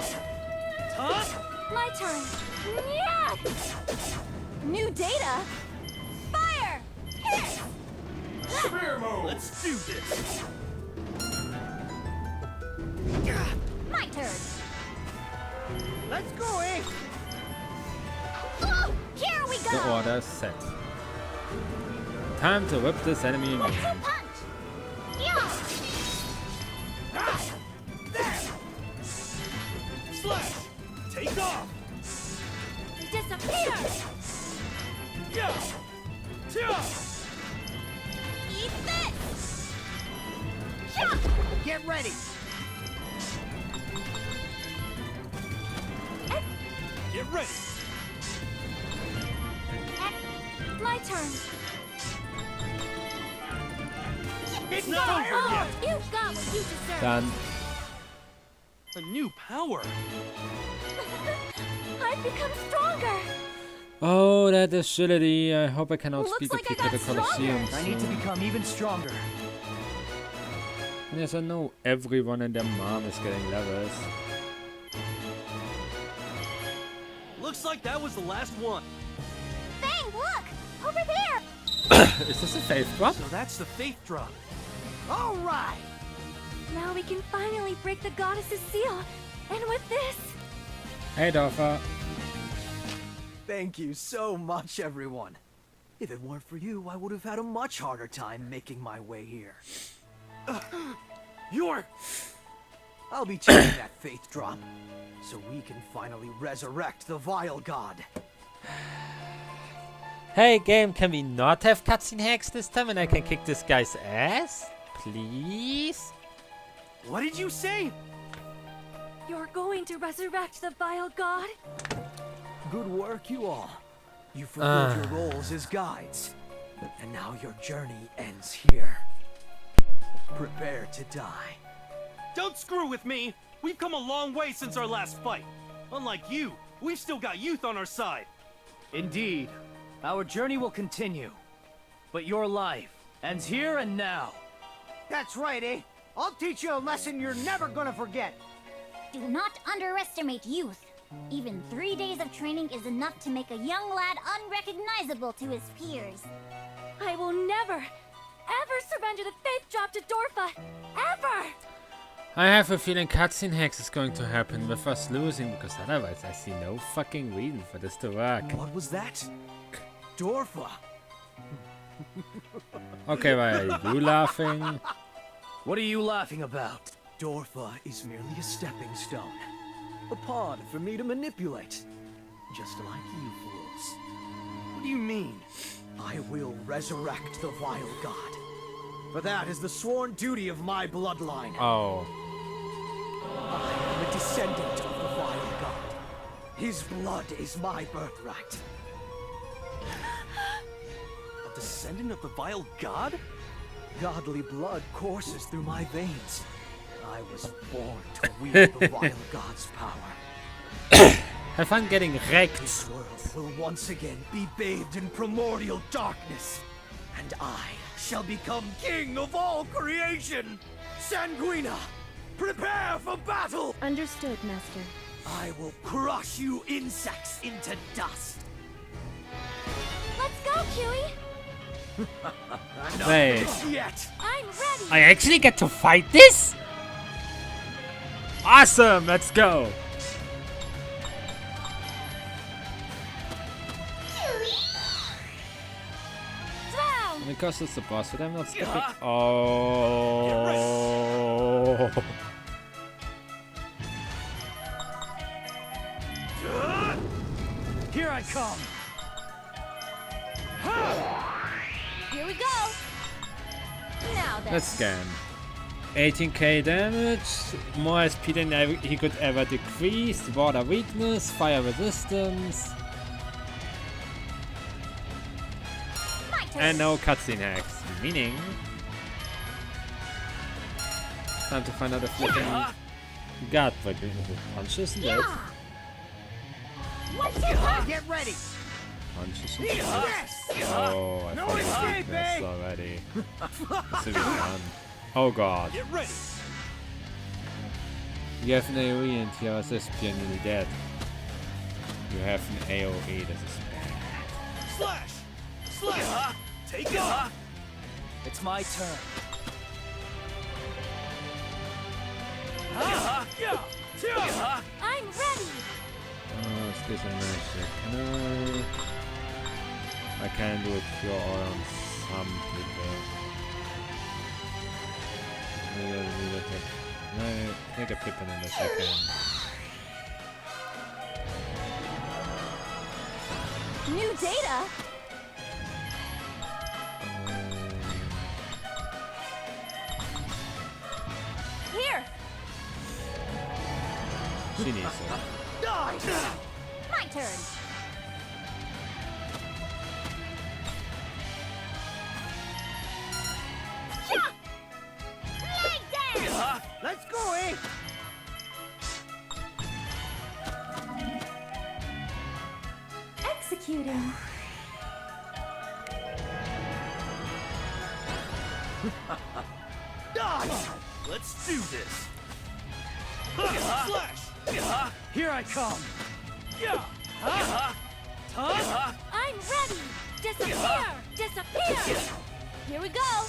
Huh? My turn. Yeah! New data? Fire! Hit! Spear mode! Let's do this! My turn! Let's go, eh? Here we The go! order is set. Time to whip this enemy What's again. the punch? Yeah! Slash! Take off! Disappear. Yeah! Yeah! Eat this! Yeah! Get ready. Get ready! My turn. It's not over Oh, yet! you got what you deserve. Done. A new power! I've become stronger. Oh, that agility. I hope I can Looks outspeed the like I people at the got stronger. Colosseum. I need to become even stronger. Yes, I know everyone and their mom is getting levels. Looks like that was the last one. Bang, look! Over there! Is this a faith drop? So that's the faith drop. All right. Now we can finally break the goddess's seal. And with this, Hey, Dorfa. Thank you so much, everyone. If it weren't for you, I would have had a much harder time making my way here. I'll be taking that faith drop, so we can finally resurrect the vile god. Hey, game, can we not have cutscene hacks this time and I can kick this guy's ass? Please? What did you say? you're going to resurrect the vile god? Good work, you all. You fulfilled your roles as guides, and now your journey ends here. Prepare to die. Don't screw with me! We've come a long way since our last fight. Unlike you, we've still got youth on our side. Indeed, our journey will continue, but your life ends here and now. That's right, eh? I'll teach you a lesson you're never gonna forget. Do not underestimate youth. Even 3 days of training is enough to make a young lad unrecognizable to his peers. I will never, ever surrender the faith drop to Dorfa. Ever! I have a feeling cutscene hacks is going to happen with us losing, because otherwise I see no fucking reason for this to work. What was that? Dorfa. Okay, why are you laughing? What are you laughing about? Dorfa is merely a stepping stone. A pawn for me to manipulate. Just like you fools. What do you mean? I will resurrect the vile god. For that is the sworn duty of my bloodline. Oh. I am a descendant of the vile god. His blood is my birthright. A descendant of the vile god? Godly blood courses through my veins. I was born to wield the vile god's power. Have fun getting wrecked. This world will once again be bathed in primordial darkness. And I shall become king of all creation! Sanguina, prepare for battle! Understood, Master. I will crush you insects into dust! Let's go, Kiwi! Not Wait. finished yet! I'm ready! I actually get to fight this? Awesome, let's go. Drown! Because it's the boss, but I'm not skipping. Oh. Here I come! Here we go. Now then. Let's scan. 18k damage, more SP than he could ever decrease, water weakness, fire resistance, and no cutscene hacks. Meaning, time to find out the flipping gut-breaking punches and death. Get ready. Punches and death. Oh, I found the weakness already. This will be fun. Oh god. Get ready. You have an AoE and your assist you're nearly dead. You have an AoE, this is bad. Slash. Slash. Take it. It's my turn. I'm ready. Oh, let's do some magic. I can do a cure on some people. No, take a Pippin in a second. New data? Here! She needs it. My turn! Let's go, eh? Executing. Let's do this. Slash. Here I come. I'm ready. Disappear. Disappear. Here we go.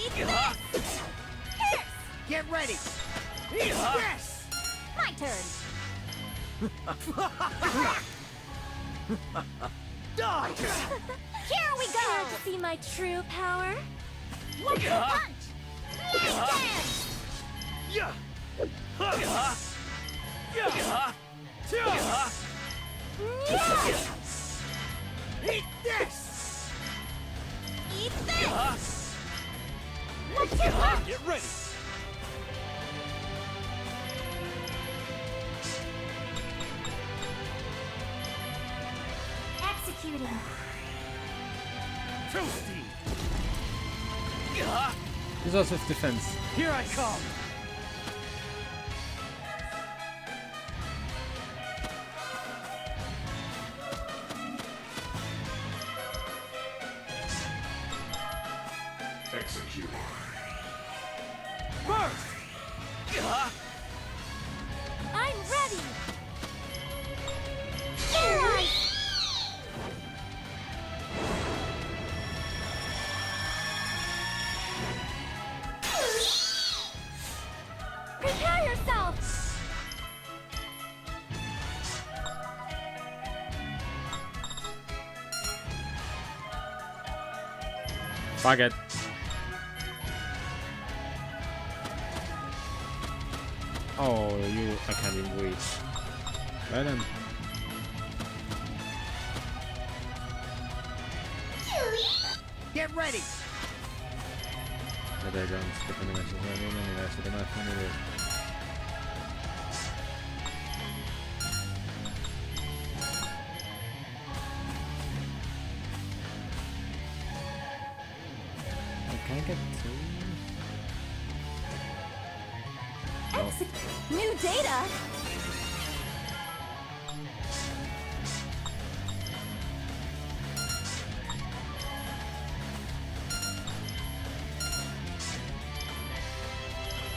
Eat this. Here. Get ready. Yes. My turn. Die. Here we go. Care to see my true power? One punch. Last dance. Eat this. Eat this. What's your punch? Get ready. Executing. Toasty. He's also with defense. Here I come. Execute. First. I'm ready. Here. Prepare yourself. Fuck it. Oh, I can't even reach. Right then. Get ready. Can I get two? New data?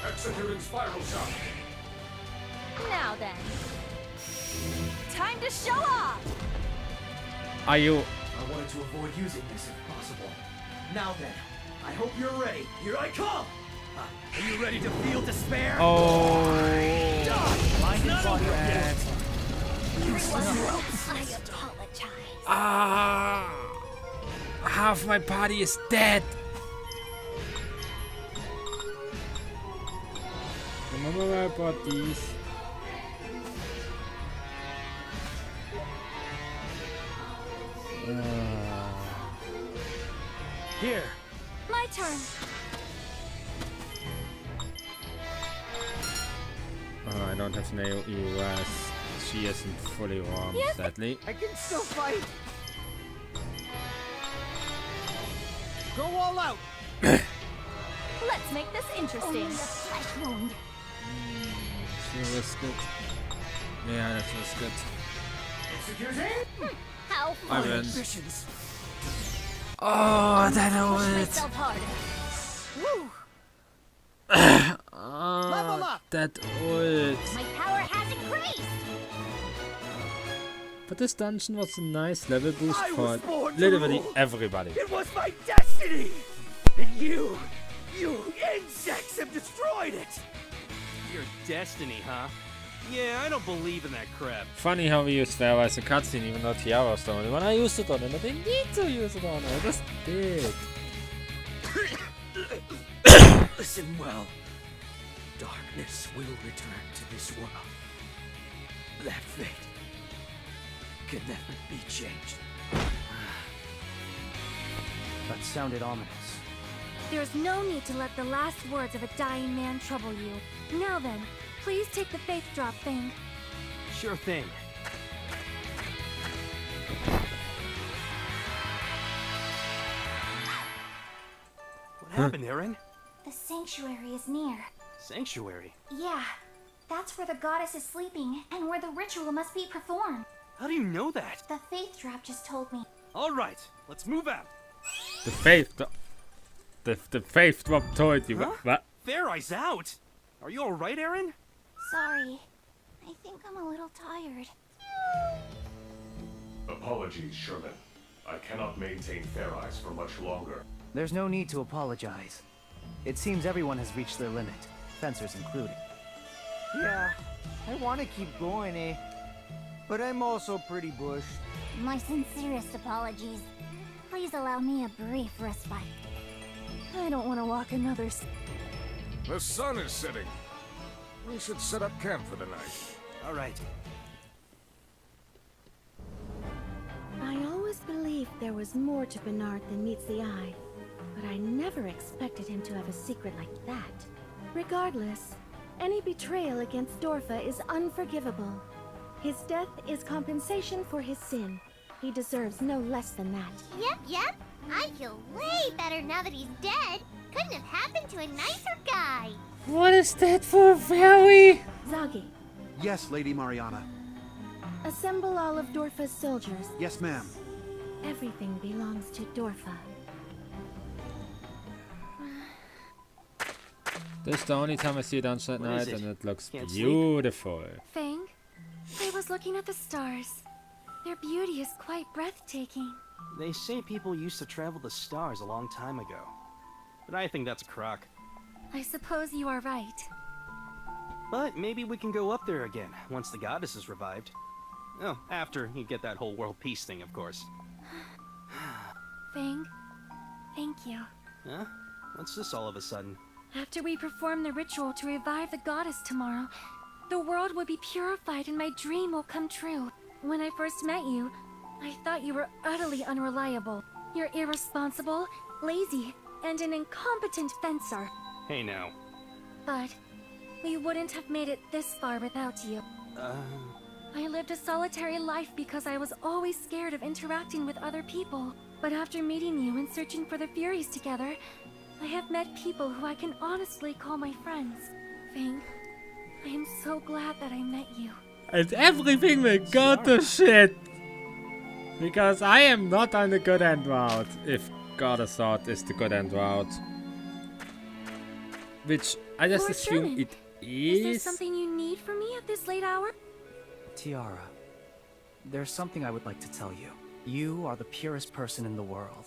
Executing spiral shot. Now then. Time to show off! Are you? I wanted to avoid using this if possible. Now then, I hope you're ready. Here I come! Are you ready to feel despair? Oh. Mind and body are dead. I apologize. Ah! Half my party is dead. Remember where I bought these? Here. My turn. Oh, I don't have no EOS. She isn't fully warm, sadly. I can still fight. Go all out. Let's make this interesting. She risked it. Yeah, that's risked it. How I win. Missions. Oh, that ult! myself harder. Woo! Level Oh, up. that ult! My power has increased. But this dungeon was a nice level boost I for was born to literally rule. everybody. It was my destiny! And you insects have destroyed it! Your destiny, huh? Yeah, I don't believe in that crap. Funny how we used Fair as a cutscene even though Tiara was the only one I used it on, and I didn't need to use it on, I just did. Listen well. Darkness will return to this world. That fate can never be changed. That sounded ominous. There's no need to let the last words of a dying man trouble you. Now then, please take the faith drop thing. Sure thing. What happened, Aaron? The sanctuary is near. Sanctuary? Yeah, that's where the goddess is sleeping and where the ritual must be performed. How do you know that? The faith drop just told me. All right, let's move out. The faith the faith drop told you. Huh? What? Fair Eye's out. Are you all right, Aaron? Sorry. I think I'm a little tired. Apologies, Sherman. I cannot maintain Fair Eyes for much longer. There's no need to apologize. It seems everyone has reached their limit, fencers included. Yeah, I want to keep going, eh? But I'm also pretty bushed. My sincerest apologies. Please allow me a brief respite. I don't want to walk another The sun is setting. We should set up camp for the night. All right. I always believed there was more to Bernard than meets the eye, but I never expected him to have a secret like that. Regardless, any betrayal against Dorfa is unforgivable. His death is compensation for his sin. He deserves no less than that. Yep. I feel way better now that he's dead. Couldn't have happened to a nicer guy. What is that for a fairy? Zagi, Yes, Lady Mariana. assemble all of Dorfa's soldiers. Yes, ma'am. Everything belongs to Dorfa. This is the only time I see a dungeon at What night, is it? and it looks Can't sleep? beautiful. Fang, I was looking at the stars. Their beauty is quite breathtaking. They say people used to travel the stars a long time ago. But I think that's a crock. I suppose you are right. But maybe we can go up there again, once the goddess is revived. Oh, after you get that whole world peace thing, of course. Fang, thank you. Huh? What's this all of a sudden? After we perform the ritual to revive the goddess tomorrow, the world will be purified and my dream will come true. When I first met you, I thought you were utterly unreliable. You're irresponsible, lazy, and an incompetent fencer. Hey now. But we wouldn't have made it this far without you. I lived a solitary life because I was always scared of interacting with other people. But after meeting you and searching for the Furies together, I have met people who I can honestly call my friends. Fang, I am so glad that I met you. And everything will go to shit! Because I am not on the good end route, if Goddess Sword is the good end route. Which I just Lord assume Sherman, it Is there is. something you need from me at this late hour? Tiara, there's something I would like to tell you. You are the purest person in the world.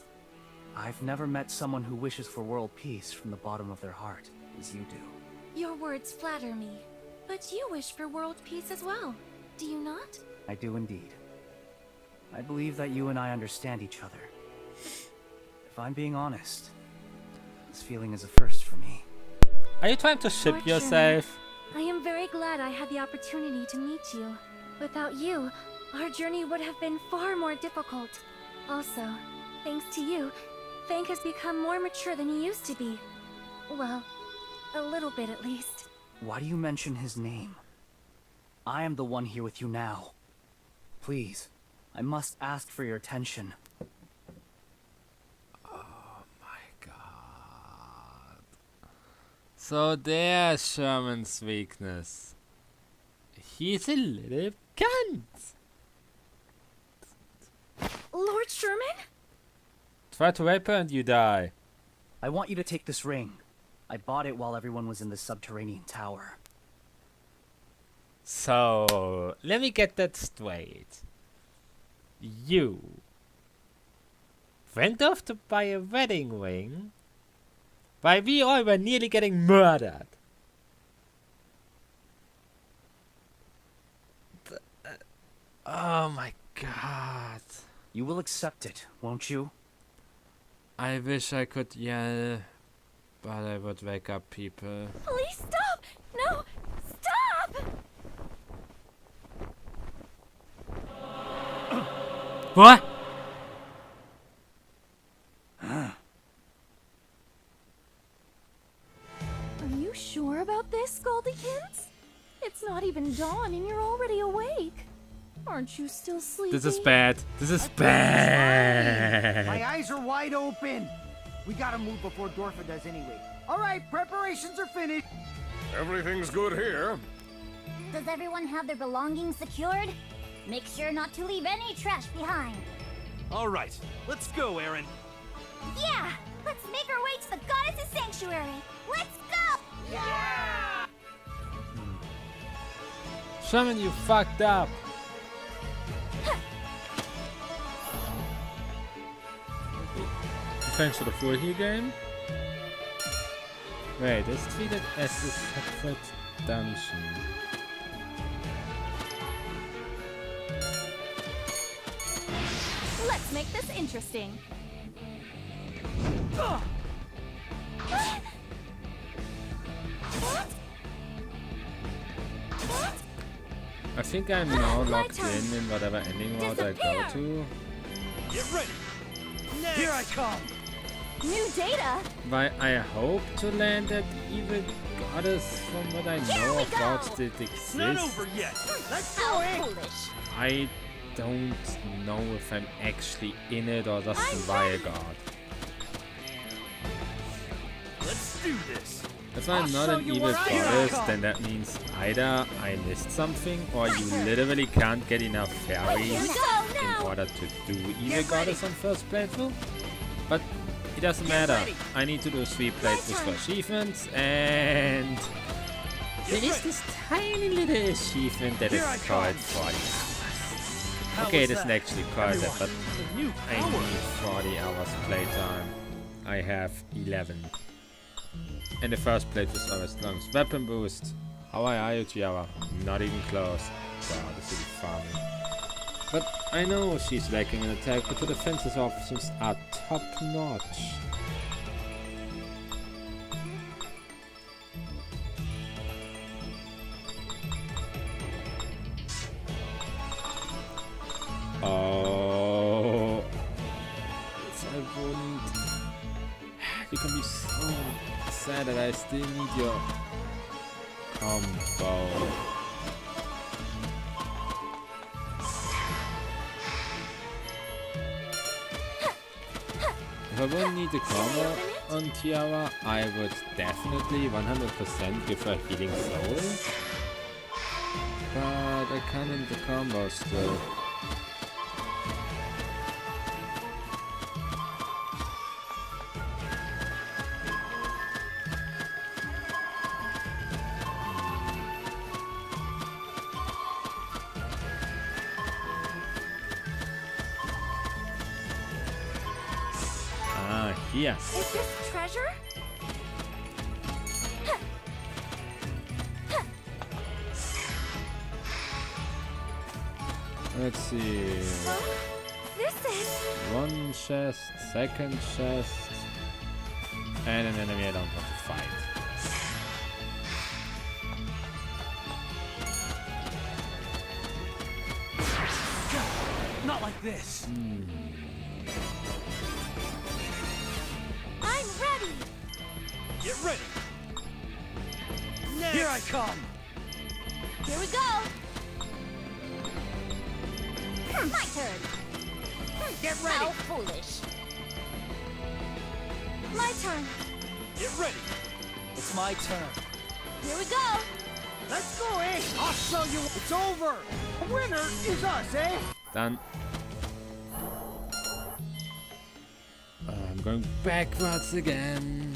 I've never met someone who wishes for world peace from the bottom of their heart, as you do. Your words flatter me. But you wish for world peace as well, do you not? I do indeed. I believe that you and I understand each other. If I'm being honest, this feeling is a first for me. Are you trying to ship Lord yourself? I am very glad I had the opportunity to meet you. Without you, our journey would have been far more difficult. Also, thanks to you, Fang has become more mature than he used to be. Well, a little bit at least. Why do you mention his name? I am the one here with you now. Please, I must ask for your attention. Oh my god. So there's Sherman's weakness. He's a little cunt. Lord Sherman? Try to rape her and you die. I want you to take this ring. I bought it while everyone was in the subterranean tower. So, let me get that straight. You went off to buy a wedding ring while we all were nearly getting murdered. Oh my god. You will accept it, won't you? I wish I could yell, but I would wake up people. Please stop! No! Stop! What? Are you sure about this, Goldykins? It's not even dawn and you're already awake. Aren't you still sleepy? This is bad. This is bad. My eyes are wide open. We gotta move before Dorfa does anyway. All right, preparations are finished. Everything's good here. Does everyone have their belongings secured? Make sure not to leave any trash behind. All right, let's go, Aaron. Yeah! Let's make our way to the goddess's sanctuary. Let's go! Yeah! Shaman, you fucked up. Thanks for the full heal game. Wait, it's treated as a separate dungeon. Let's make this interesting. I think I'm now locked in whatever ending mode I go to. Get ready. Here I come. New data? Why I hope to land at evil goddess from what I know of gods that exist. Not over yet. Let's go, foolish. I don't know if I'm actually in it or just via god. Let's do this. If I'm not an evil goddess, then that means either I missed something or you literally can't get enough fairies in order to do evil goddess on first playthrough. But it doesn't matter. I need to do 3 playthroughs for achievements, and there is this tiny little achievement that is called 40 hours. Okay, it isn't actually called that, but I need 40 hours playtime. I have 11. And the first playthrough is always long. Weapon boost. How are you, Tiara? Not even close. Wow, this is farming. But I know she's lacking in attack, but the defenses options are top notch. Oh, yes, I wouldn't. You can be so sad that I still need your combo. If I wouldn't need the combo on Tiara, I would definitely 100% give her healing soul. But I can't end the combo still. Here. Is this treasure? Let's see. This is one chest, second chest, and an enemy I don't want to fight. Not like this. I come! Here we go! My turn. Get ready! How foolish. My turn. Get ready! It's my turn. Here we go! Let's go, eh? I'll show you. It's over. The winner is us, eh? Done. I'm going backwards again.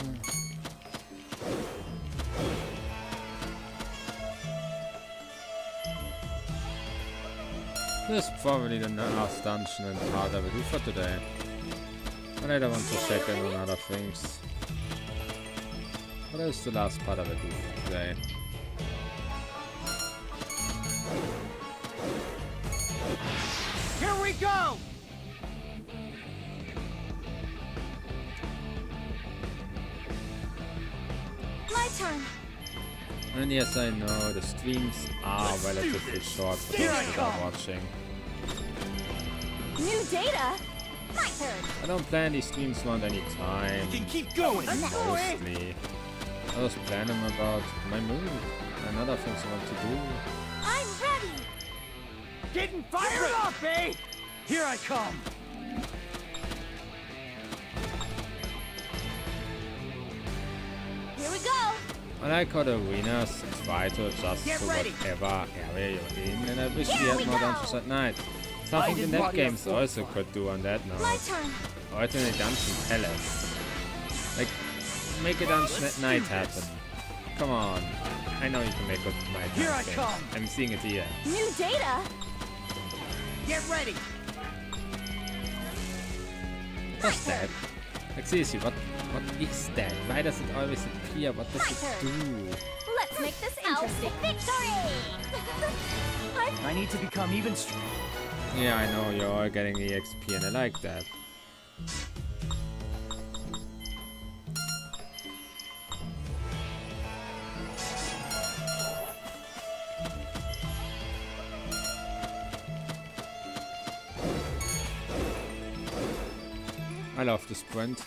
This is probably the last dungeon and part I will do for today. But I don't want to check in on other things. But that is the last part I will do for today. Here we go! My turn. And yes, I know the streams are relatively short for those that are watching. New data? My turn. I don't plan these streams around any time. You can keep going! Mostly. I was planning about my mood and other things I want to do. I'm ready. Getting fired up, eh? Here I come! Here we go! I like how the arenas try to adjust Get to ready. whatever area you're in, and I wish we had more dungeons at night. Something the net games also could do on that My note. turn. Alternate dungeon palace. Like, make a dungeon at night happen. Come on. I know you can make good night Here I games. come. I'm seeing it here. New data? Get ready. What's that? Like seriously, what is that? Why does it always appear? What does it do? Let's make this interesting. Victory! I need to become even stronger. Yeah, I know you're all getting the XP and I like that. I love the sprint.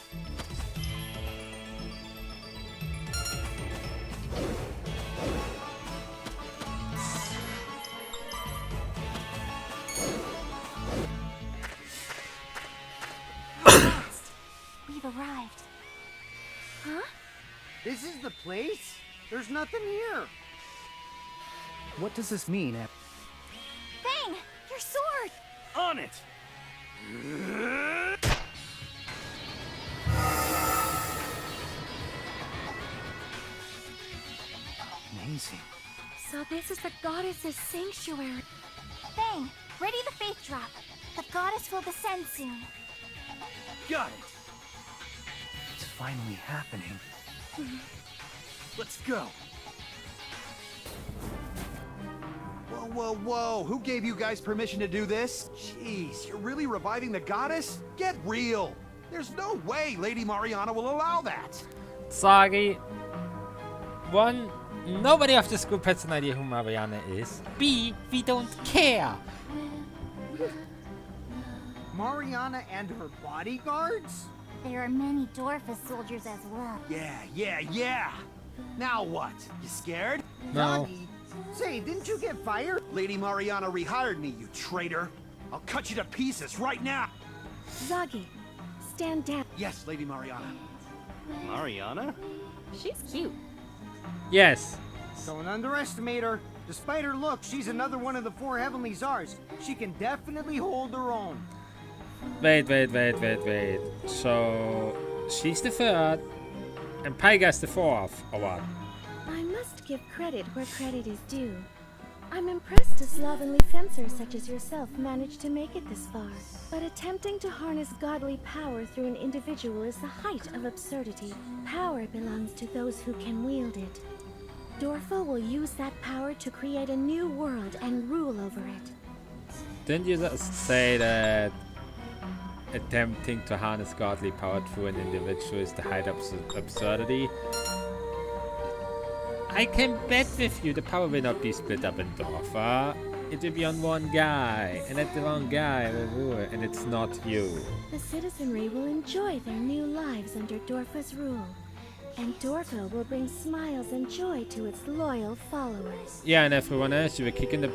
We've arrived. Huh? This is the place? There's nothing here. What does this mean? Fang! Your sword! On it! Amazing. So this is the goddess's sanctuary. Fang, ready the faith drop. The goddess will descend soon. Got it! It's finally happening. Let's go! Whoa, whoa, whoa! Who gave you guys permission to do this? Jeez, you're really reviving the goddess? Get real! There's no way Lady Mariana will allow that! Sorry. One, nobody of this group has an idea who Mariana is. B, we don't care. Mariana and her bodyguards? There are many Dorfus soldiers as well. Yeah! Now what? You scared? No. Doggy? Say, didn't you get fired? Lady Mariana rehired me, you traitor! I'll cut you to pieces right now! Zagi, stand down. Yes, Lady Mariana. Mariana? She's cute. Yes. Don't underestimate her. Despite her look, she's another one of the 4 heavenly czars. She can definitely hold her own. Wait. So, she's the third, and Pyga's the fourth, or what? I must give credit where credit is due. I'm impressed a slovenly fencer such as yourself managed to make it this far. But attempting to harness godly power through an individual is the height of absurdity. Power belongs to those who can wield it. Dorfa will use that power to create a new world and rule over it. Didn't you just say that attempting to harness godly power through an individual is the height of absurdity? I can bet with you the power will not be split up in Dorfa. It will be on one guy, and that the wrong guy will rule, and it's not you. The citizenry will enjoy their new lives under Dorfa's rule. And Dorfo will bring smiles and joy to its loyal followers. Yeah, and everyone else you will kick in the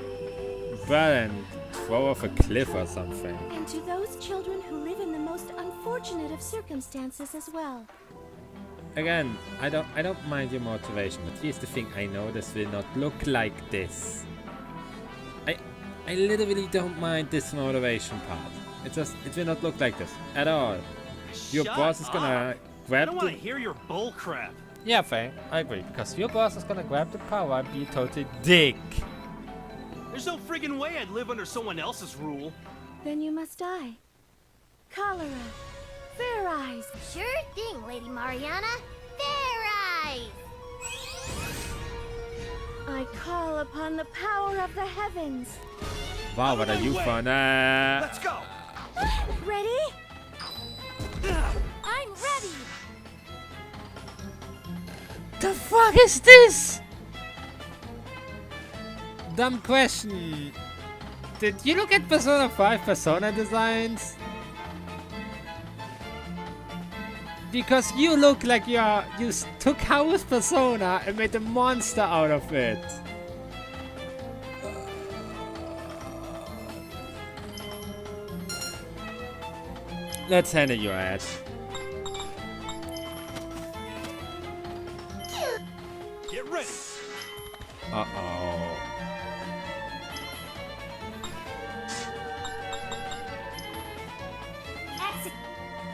butt and throw off a cliff or something. And to those children who live in the most unfortunate of circumstances as well. Again, I don't mind your motivation, but here's the thing, I know this will not look like this. I literally don't mind this motivation part. It will not look like this at all. Your boss is gonna grab I don't want to hear your bull crap. Yeah, fair. I agree. Because your boss is gonna grab the power and be a total dick. There's no friggin' way I'd live under someone else's rule. Then you must die. Cholera. Fair Eyes. Sure thing, Lady Mariana. Fair Eyes! I call upon the power of the heavens. Wow, what are you fun? Let's go. Ready? I'm ready. The fuck is this? Dumb question. Did you look at Persona 5 Persona designs? Because you look like you took House Persona and made a monster out of it. Let's handle your ad. Get ready. Uh-oh.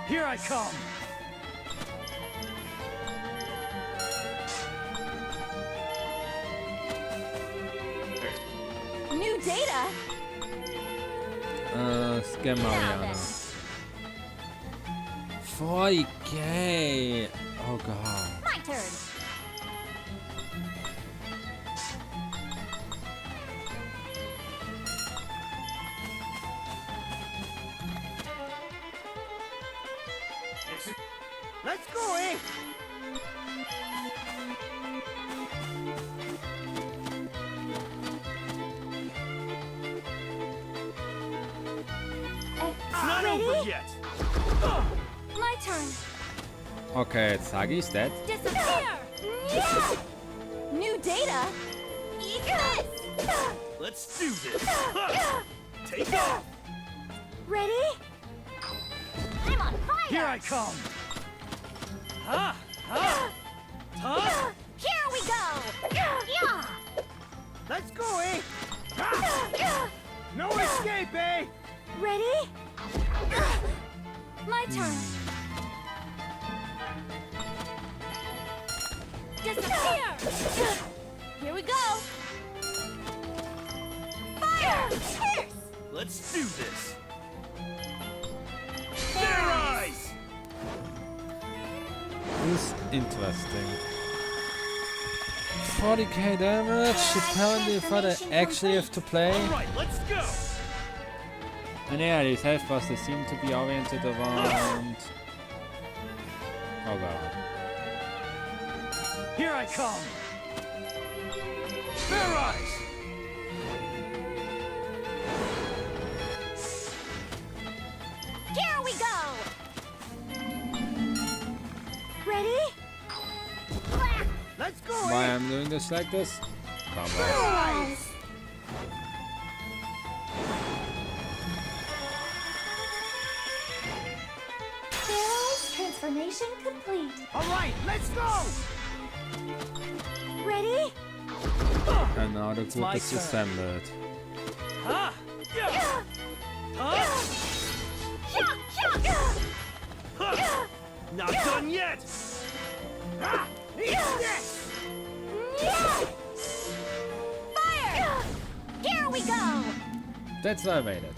Here I come. New data. Scam Mariana. 40k. Oh god. My turn. Let's go, eh? Not over yet. My turn. Okay, Sagi's dead. Disappear. New data. Let's do this. Take off. Ready? I'm on fire! Here I come. Ha! Ha! Ha! Here we go! Yeah! Let's go, eh? No escape, eh? Ready? My turn. Disappear. Here we go. Fire! Pierce! Let's do this. Fair eyes. This is interesting. 40k damage. Apparently, for the actually have to play. All right, let's go. And yeah, these health bars, they seem to be oriented around... Oh god. Here I come. Fair eyes. Here we go! Ready? Let's go, Why eh? I'm doing this like this? Come on. Eyes. Pharaoh's transformation complete. All right, let's go. Ready? And now the group my is turn. assembled. Ha! Yeah! Ha! Ha! Not done yet. Ah, eat this. Fire! Here we go! That's why I made it.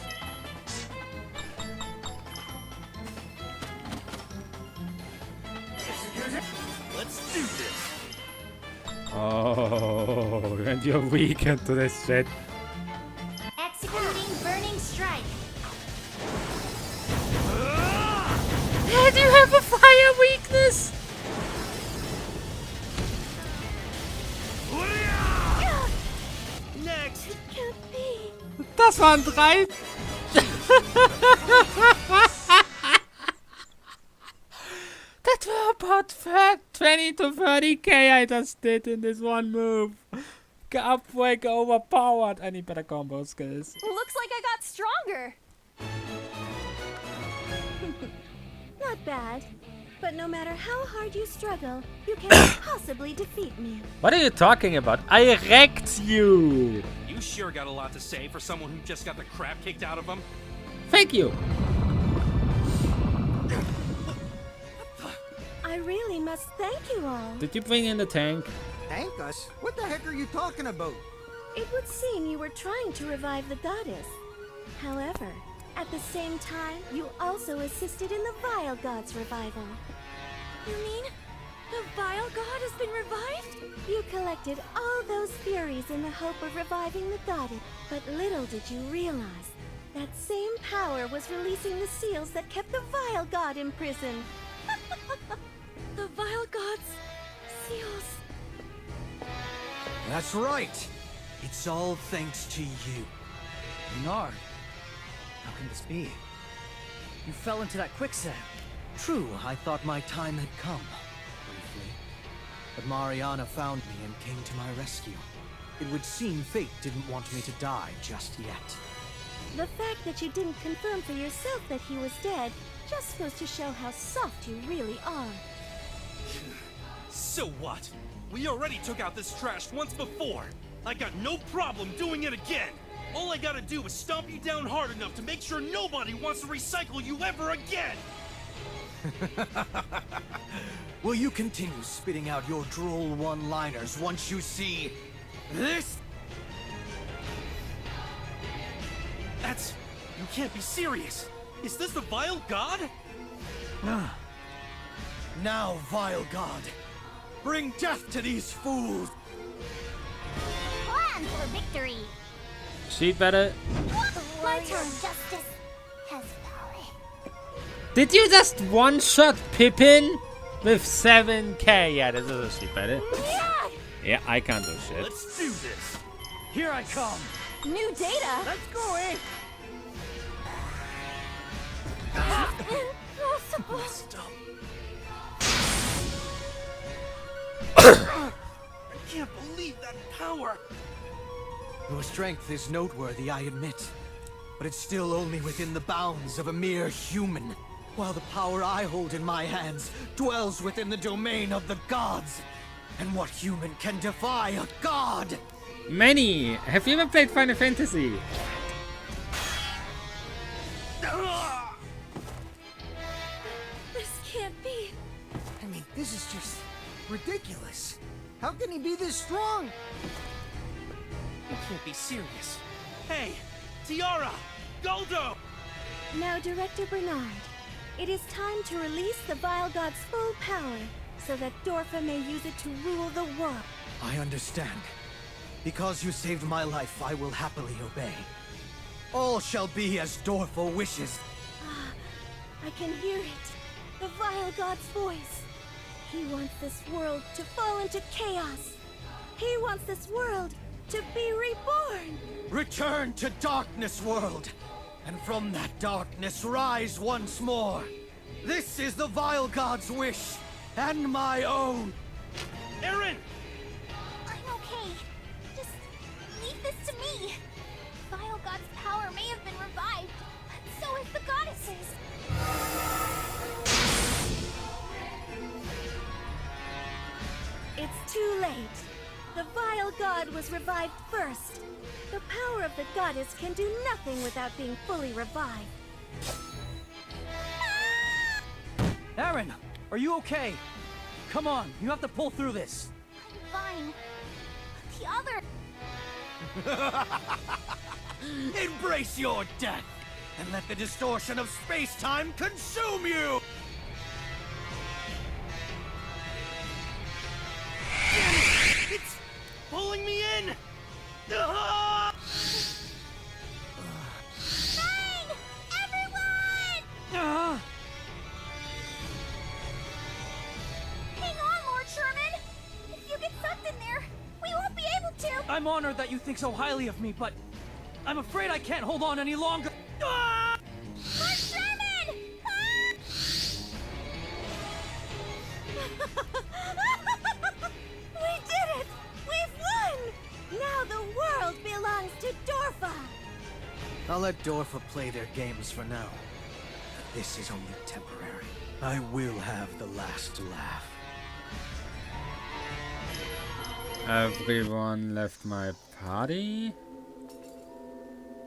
Let's do this. Oh, and you're weakened to this shit. Executing Burning Strike. And you have a fire weakness! Next. Can't be. Das waren 3. That were about 20 to 30k I just did in this one move. Upwake overpowered. I need better combo skills. Looks like I got stronger. Not bad. But no matter how hard you struggle, you can't possibly defeat me. What are you talking about? I wrecked you. You sure got a lot to say for someone who just got the crap kicked out of him. Thank you. I really must thank you all. Did you bring in the tank? Thank us? What the heck are you talking about? It would seem you were trying to revive the goddess. However, at the same time, you also assisted in the Vile God's revival. You mean the Vile God has been revived? You collected all those Furies in the hope of reviving the goddess. But little did you realize, that same power was releasing the seals that kept the Vile God imprisoned. The Vile God's seals. That's right. It's all thanks to you. Nard, how can this be? You fell into that quicksand. True, I thought my time had come, briefly. But Mariana found me and came to my rescue. It would seem fate didn't want me to die just yet. The fact that you didn't confirm for yourself that he was dead just goes to show how soft you really are. So what? We already took out this trash once before. I got no problem doing it again. All I gotta do is stomp you down hard enough to make sure nobody wants to recycle you ever again. Will you continue spitting out your droll one-liners once you see this? That's... You can't be serious. Is this the Vile God? Now, Vile God, bring death to these fools! Plan for victory. She better. My turn. Justice has fallen. Did you just one-shot Pippin with 7k? Yeah, this is a sheep edit. Yeah, I can't do shit. Let's do this. Here I come. New data. Let's go, eh? Impossible. Messed up. I can't believe that power. Your strength is noteworthy, I admit. But it's still only within the bounds of a mere human. While the power I hold in my hands dwells within the domain of the gods. And what human can defy a god? Many. Have you ever played Final Fantasy? This can't be. I mean, this is just ridiculous. How can he be this strong? You can't be serious. Hey, Tiara! Goldo! Now, Director Bernard, it is time to release the Vile God's full power, so that Dorfa may use it to rule the world. I understand. Because you saved my life, I will happily obey. All shall be as Dorfa wishes. I can hear it. The Vile God's voice. He wants this world to fall into chaos. He wants this world to be reborn. Return to darkness, world. And from that darkness rise once more. This is the Vile God's wish, and my own. Aaron! I'm okay. Just leave this to me. Vile God's power may have been revived, but so is the goddess's. It's too late. The Vile God was revived first. The power of the goddess can do nothing without being fully revived. Aaron, are you okay? Come on, you have to pull through this. I'm fine. The other... Embrace your death, and let the distortion of space-time consume you! It's pulling me in! Ah! Mine! Everyone! Hang on, Lord Sherman! If you get sucked in there, we won't be able to! I'm honored that you think so highly of me, but I'm afraid I can't hold on any longer. Ah! Lord Sherman! Ah! We did it! We've won! Now the world belongs to Dorfa! I'll let Dorfa play their games for now. But this is only temporary. I will have the last laugh. Everyone left my party?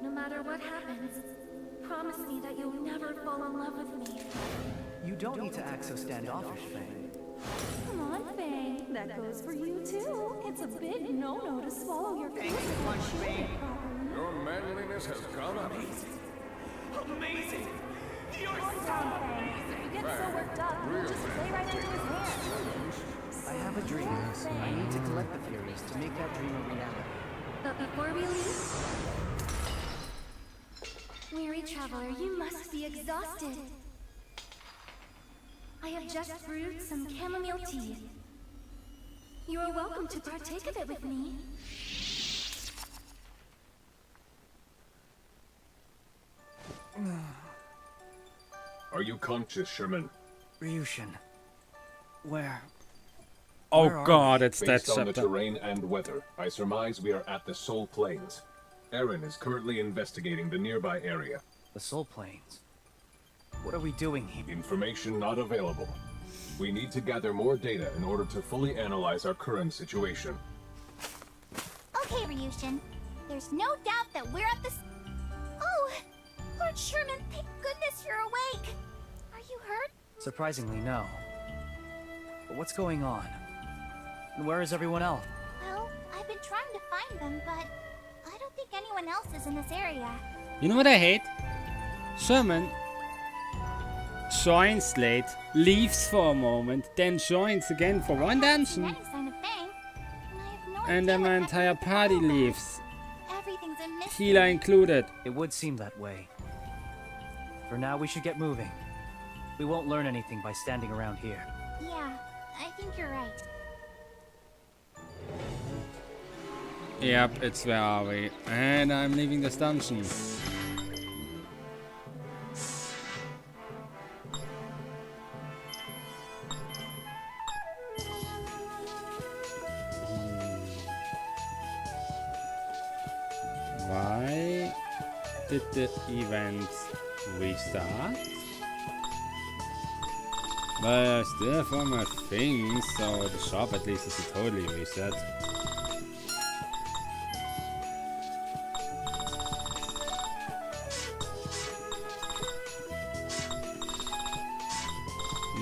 No matter what happens, promise me that you'll never fall in love with me. You don't need to act so standoffish, Fang. Come on, Fang. That goes for you, too. It's a big no-no to swallow your food. Your manliness has gone up. Amazing! You're You get so worked up, you'll just play right into his hands. I have a dream. I need to collect the Furies to make that dream a reality. But before we leave, weary traveler, you must be exhausted. I have just brewed some chamomile tea. You are welcome to partake of it with me. Are you conscious, Sherman? Ryushin. Where? Oh god, it's that Based on the chapter. terrain and weather, I surmise we are at the Soul Plains. Aaron is currently investigating the nearby area. The Soul Plains. What are we doing here? Information not available. We need to gather more data in order to fully analyze our current situation. Okay, Ryushin. There's no doubt that we're at this. Oh! Lord Sherman, thank goodness you're awake! Are you hurt? Surprisingly, no. But what's going on? And where is everyone else? Well, I've been trying to find them, but I don't think anyone else is in this area. You know what I hate? Sherman joins late, leaves for a moment, then joins again for one dungeon, Any sign of Fang, and I have no and idea then my what entire happened to party Dorfa. leaves. Everything's a mystery. Healer included. It would seem that way. For now, we should get moving. We won't learn anything by standing around here. Yeah, I think you're right. Yep, it's where are we? And I'm leaving this dungeon. Why did the event restart? But I still have all my things, so the shop at least is totally reset.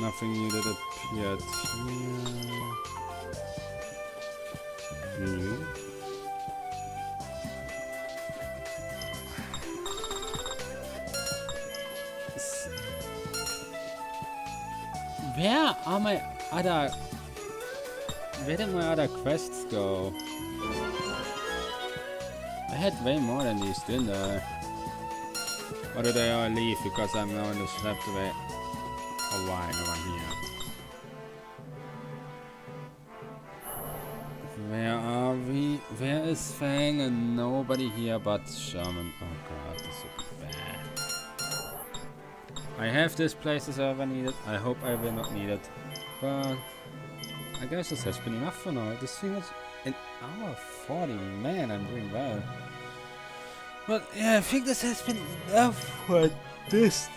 Nothing new that appeared here. New. Where are my other... Where did my other quests go? I had way more than these, didn't I? Or did I all leave because I'm now in the swept away? Oh, why? No one here. Where are we? Where is Fang? And nobody here but Sherman. Oh god, this would be bad. I have this place as I ever needed. I hope I will not need it. But I guess this has been enough for now. This thing is an hour 40. Man, I'm doing well. But yeah, I think this has been enough for this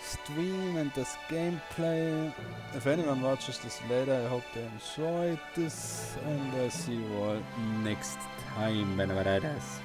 stream and this gameplay. If anyone watches this later, I hope they enjoyed this, and I'll see you all next time, whenever that is.